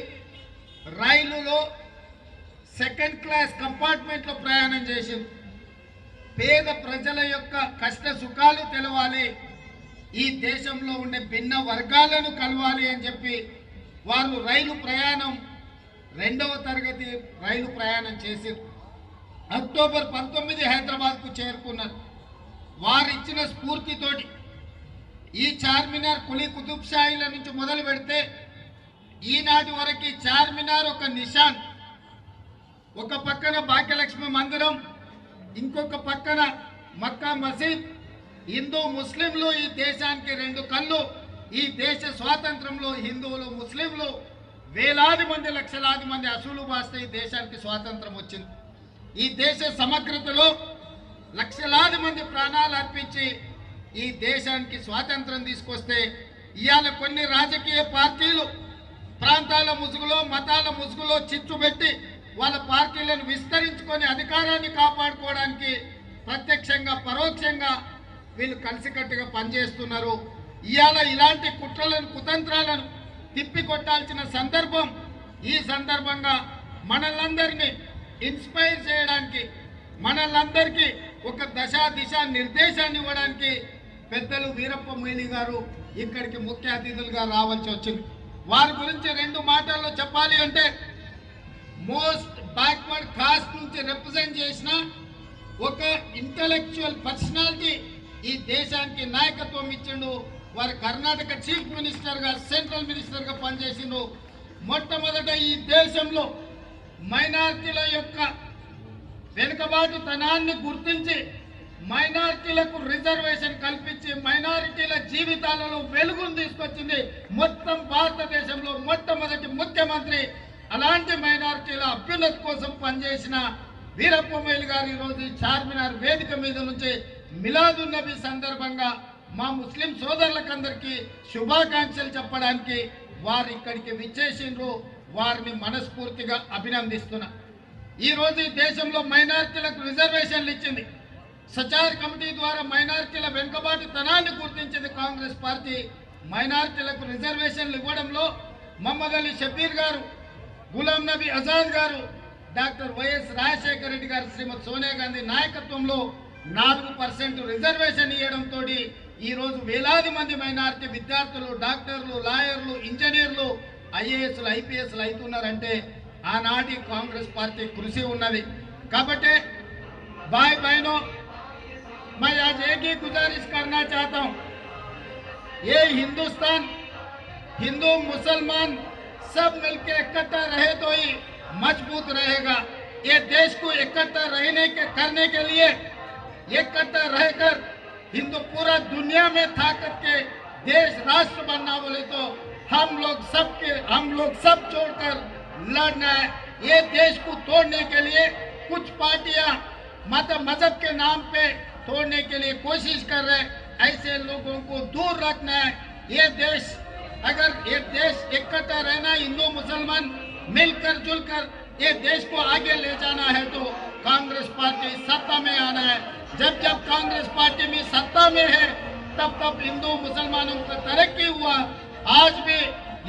రైలులో సెకండ్ క్లాస్ కంపార్ట్మెంట్లో ప్రయాణం చేసింది. పేద ప్రజల యొక్క కష్ట సుఖాలు తెలవాలి, ఈ దేశంలో ఉండే భిన్న వర్గాలను కలవాలి అని చెప్పి వారు రైలు ప్రయాణం 2వ తరగతి రైలు ప్రయాణం చేశారు. అక్టోబర్ 19 హైదరాబాద్కు చేరుకున్నారు. వారు ఇచ్చిన స్ఫూర్తితోటి ఈ చార్మినార్ కులీ కుతుబ్ షాహీల నుంచి మొదలు పెడితే ఈనాటి వరకు చార్మినార్ ఒక నిషాన్. ఒక పక్కన భాగ్యలక్ష్మి మందిరం, ఇంకొక పక్కన మక్కా మసీద్. హిందూ ముస్లింలు ఈ దేశానికి 2 కళ్ళు. ఈ దేశ స్వాతంత్రంలో హిందువులు ముస్లింలు వేలాది మంది లక్షలాది మంది అసూలు బాస్తే ఈ దేశానికి స్వాతంత్రం వచ్చింది. ఈ దేశ సమగ్రతలో లక్షలాది మంది ప్రాణాలు అర్పించి ఈ దేశానికి స్వాతంత్రం తీసుకొస్తే ఇవాళ కొన్ని రాజకీయ పార్టీలు ప్రాంతాల ముసుగులో మతాల ముసుగులో చిచ్చు పెట్టి వాళ్ళ పార్టీలను విస్తరించుకొని అధికారాన్ని కాపాడుకోవడానికి ప్రత్యక్షంగా పరోక్షంగా వీళ్ళు కలిసికట్టుగా పనిచేస్తున్నారు. ఇవాళ ఇలాంటి కుట్రలను కుతంత్రాలను తిప్పికొట్టాల్సిన సందర్భం. ఈ సందర్భంగా మనల్నందరినీ ఇన్స్పైర్ చేయడానికి, మనల్నందరికీ ఒక దిశ నిర్దేశాన్ని ఇవ్వడానికి పెద్దలు వీరప్ప మొయిలీ గారు ఇక్కడికి ముఖ్య అతిథులుగా రావాల్సి వచ్చింది. వారి గురించి 2 మాటల్లో చెప్పాలి అంటే, మోస్ట్ బ్యాక్వర్డ్ కాస్ట్ నుంచి రిప్రజెంట్ చేసిన ఒక ఇంటలెక్చువల్ పర్సనాలిటీ ఈ దేశానికి నాయకత్వం ఇచ్చిండు. వారు కర్ణాటక చీఫ్ మినిస్టర్గా, సెంట్రల్ మినిస్టర్గా పనిచేసిండు. మొట్టమొదట ఈ దేశంలో మైనారిటీల యొక్క వెనుకబాటుతనాన్ని గుర్తించి మైనారిటీలకు రిజర్వేషన్ కల్పించి మైనారిటీల జీవితాలలో వెలుగును తీసుకొచ్చింది మొత్తం భారతదేశంలో మొట్టమొదటి ముఖ్యమంత్రి. అలాంటి మైనారిటీల అభ్యున్నతి కోసం పనిచేసిన వీరప్ప మొయిలీ గారు ఈరోజు చార్మినార్ వేదిక మీద నుంచి మిలాదున్ నబీ సందర్భంగా మా ముస్లిం సోదరులకందరికీ శుభాకాంక్షలు చెప్పడానికి వారు ఇక్కడికి విచ్చేసిండ్రు. వారిని మనస్ఫూర్తిగా అభినందిస్తున్నా. ఈరోజు ఈ దేశంలో మైనారిటీలకు రిజర్వేషన్లు ఇచ్చింది. సచార్ కమిటీ ద్వారా మైనారిటీల వెనుకబాటుతనాన్ని గుర్తించింది కాంగ్రెస్ పార్టీ. మైనారిటీలకు రిజర్వేషన్లు ఇవ్వడంలో మహమ్మద్ అలీ షబీర్ గారు, గులాం నబీ ఆజాద్ గారు, డాక్టర్ వైఎస్ రాజశేఖర రెడ్డి గారు, శ్రీమతి సోనియా గాంధీ నాయకత్వంలో 4% రిజర్వేషన్ ఇవ్వడంతో ఈరోజు వేలాది మంది మైనారిటీ విద్యార్థులు, డాక్టర్లు, లాయర్లు, ఇంజనీర్లు, ఐఏఎస్లు, ఐపీఎస్లు అవుతున్నారంటే ఆనాటి కాంగ్రెస్ పార్టీ కృషి ఉన్నది. కాబట్టి भाई बहनों, मैं आज एक ही गुजारिश करना चाहता हूं, ये हिंदुस्तान हिंदू मुसलमान सब मिलकर इकट्ठा रहे तो ही मजबूत रहेगा। ये देश को इकट्ठा करने के लिए इकट्ठा रहकर हिंदू पूरा दुनिया में ताकत के देश राष्ट्र बनना बोले तो हम लोग सब छोड़कर लड़ना है। ये देश को तोड़ने के लिए कुछ पार्टियां मजहब के नाम पे तोड़ने के लिए कोशिश कर रहे हैं। ऐसे लोगों को दूर रखना है। ये देश इकट्ठा रहना, हिंदू मुसलमान मिलकर जुलकर ये देश को आगे ले जाना है तो कांग्रेस पार्टी सत्ता में आना है। जब कांग्रेस पार्टी में सत्ता में है तब हिंदू मुसलमानों का तरक्की हुआ। आज भी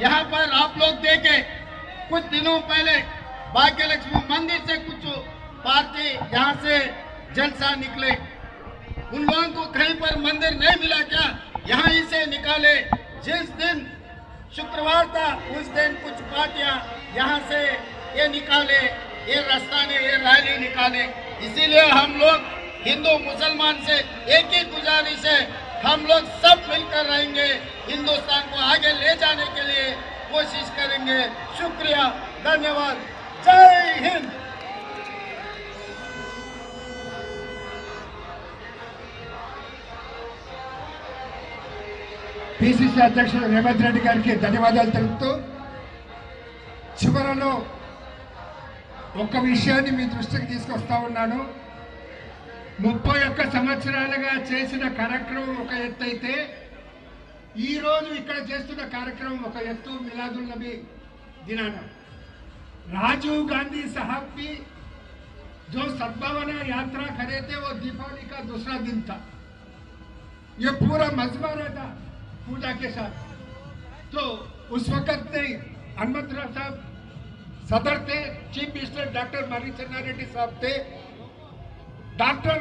यहाँ पर आप लोग देखे, कुछ दिनों पहले भाग्यलक्ष्मी मंदिर से कुछ पार्टी यहाँ से जलसा निकले, उन लोगों को कहीं पर मंदिर नहीं मिला क्या? यहाँ ही से निकाले। जिस दिन शुक्रवार था उस दिन कुछ पार्टियां यहाँ से ये निकाले, ये रास्ता ने ये रैली निकाले। इसीलिए हम लोग हिंदू मुसलमान से एक ही गुजारिश है, हम लोग सब मिलकर रहेंगे, हिंदुस्तान को आगे ले जाने के लिए कोशिश करेंगे। शुक्रिया, धन्यवाद, जय हिंद। పిసిసి అధ్యక్షుడు రేవంత్ రెడ్డి గారికి ధన్యవాదాలు తెలుపుతూ చివరలో ఒక విషయాన్ని మీ దృష్టికి తీసుకొస్తా ఉన్నాను. 31 సంవత్సరాలుగా చేసిన కార్యక్రమం ఒక ఎత్తు అయితే ఈ రోజు ఇక్కడ చేస్తున్న కార్యక్రమం ఒక ఎత్తు. మిలాదుల్ నబీ दिनाना राजीव गांधी साहब की जो सद्भावना यात्रा करे थे वो दीपावली का दूसरा दिन था। ये पूरा मजमा रहता पूजा के साथ। तो उस वक्त नहीं हनुमंतराव साहब सदर थे, चीफ मिनिस्टर डॉक्टर मर्री चन्ना रेड्डी साहब थे। डॉक्टर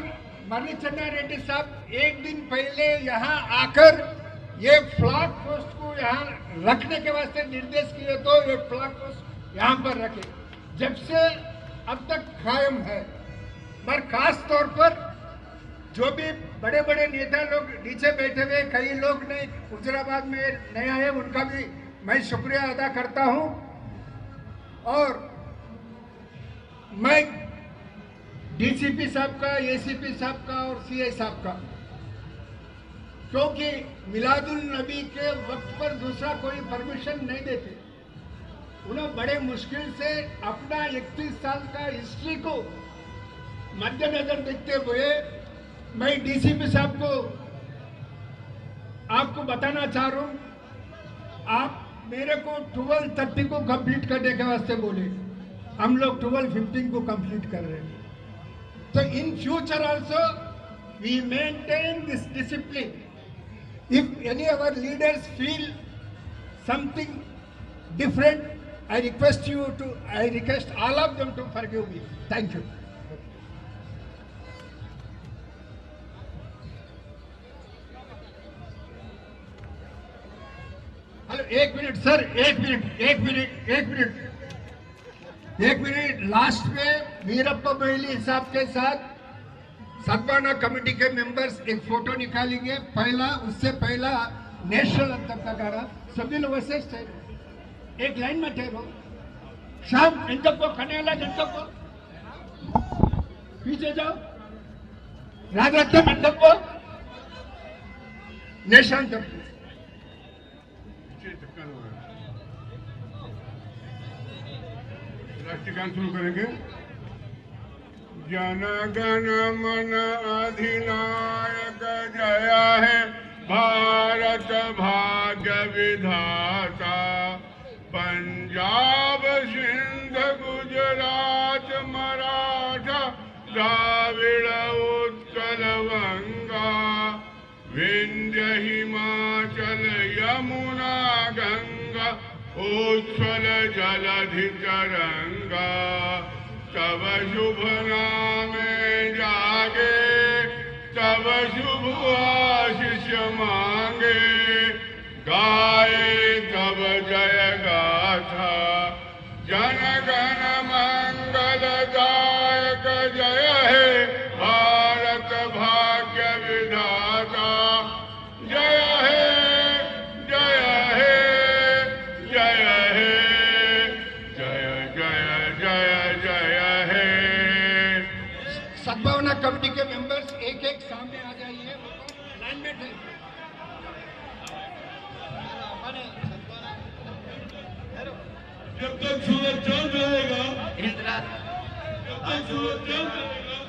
मर्री चन्ना रेड्डी साहब एक दिन पहले यहाँ आकर ये फ्लैग पोस्ट को यहाँ रखने के वास्ते निर्देश किए, तो ये फ्लैग पोस्ट यहाँ पर रखे। जब से अब तक कायम है। पर खास तौर पर जो भी बड़े बड़े नेता लोग नीचे बैठे हुए, कई लोग नहीं हुजराबाद में नए आए, उनका भी मैं शुक्रिया अदा करता हूँ। और मैं डीसीपी साहब का, एसीपी साहब का और सीआई साहब का, क्योंकि मिलादुल नबी के वक्त पर दूसरा कोई परमिशन नहीं देते। उन्हें बड़े मुश्किल से अपना 31 साल का हिस्ट्री को मद्देनजर देखते हुए मैं डीसीपी साहब को आपको बताना चाह रहा हूं, आप मेरे को 12:30 को कंप्लीट करने के वास्ते बोले, हम लोग 12:15 को कंप्लीट कर रहे हैं। तो in future also we maintain this discipline. If any of our leaders feel something different, I request all of them to forgive me. Thank you. Hello, एक मिनट सर, एक मिनट। लास्ट में वीरप्पा मोइली साहब के साथ सद्भावना कमेटी के members एक photo निकालेंगे। पहला, उससे पहला नेशनल अंतम का गाना। सभी लोग ऐसे ठहरो, एक लाइन में ठहरो। शाम इंतक को कन्हैया इंतक को पीछे जाओ, राजरत्न इंतक को नेशनल अंतम। राष्ट्रीय गान शुरू करेंगे। जन गण मन अधिनायक जय है भारत भाग्य विधाता। पंजाब सिंध गुजरात मराठा द्राविड़ उत्कल गंगा। विंध्य हिमाचल यमुना गंगा उत्कल जलधि तरंगा। तब शुभ नाम जागे तब शुभ आशीष मांगे। गाए तब जय गाथा जन गण मंगल दायक जय है भारत भाग्य विधाता। जय है जय है जय है जय जय जय जय है। सद्भावना कमेटी के मेंबर्स एक एक सामने आ जाइए, लाइन में थे। जब तक सूरज चांद रहेगा, जब तक सूरज चांद रहेगा,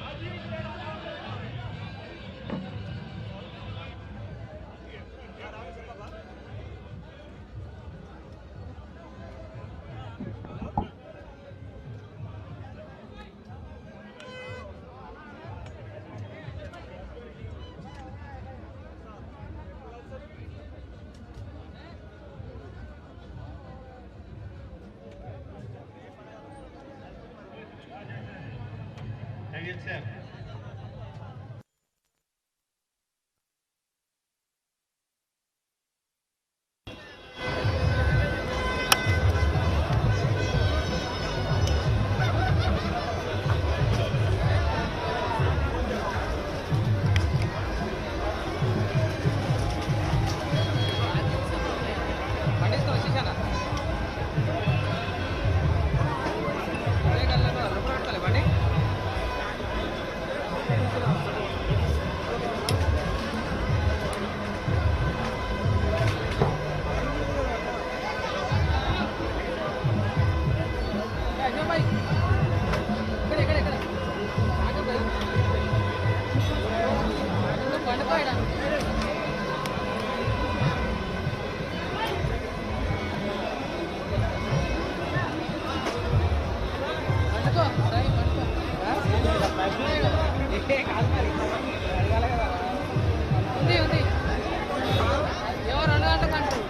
ఎవరు 2 గంటలకు అంటారు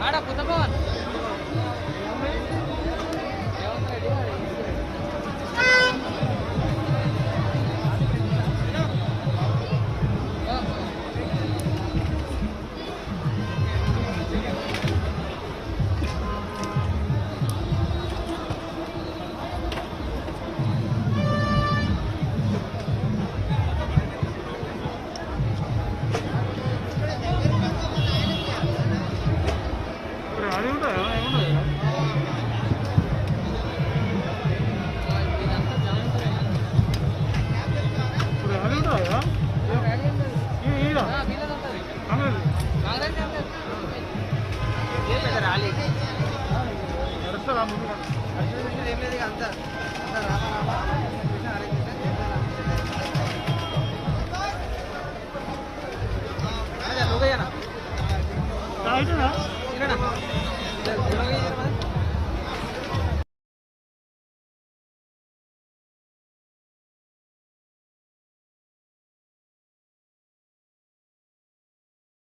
ఆడ పుస్తకం అంతా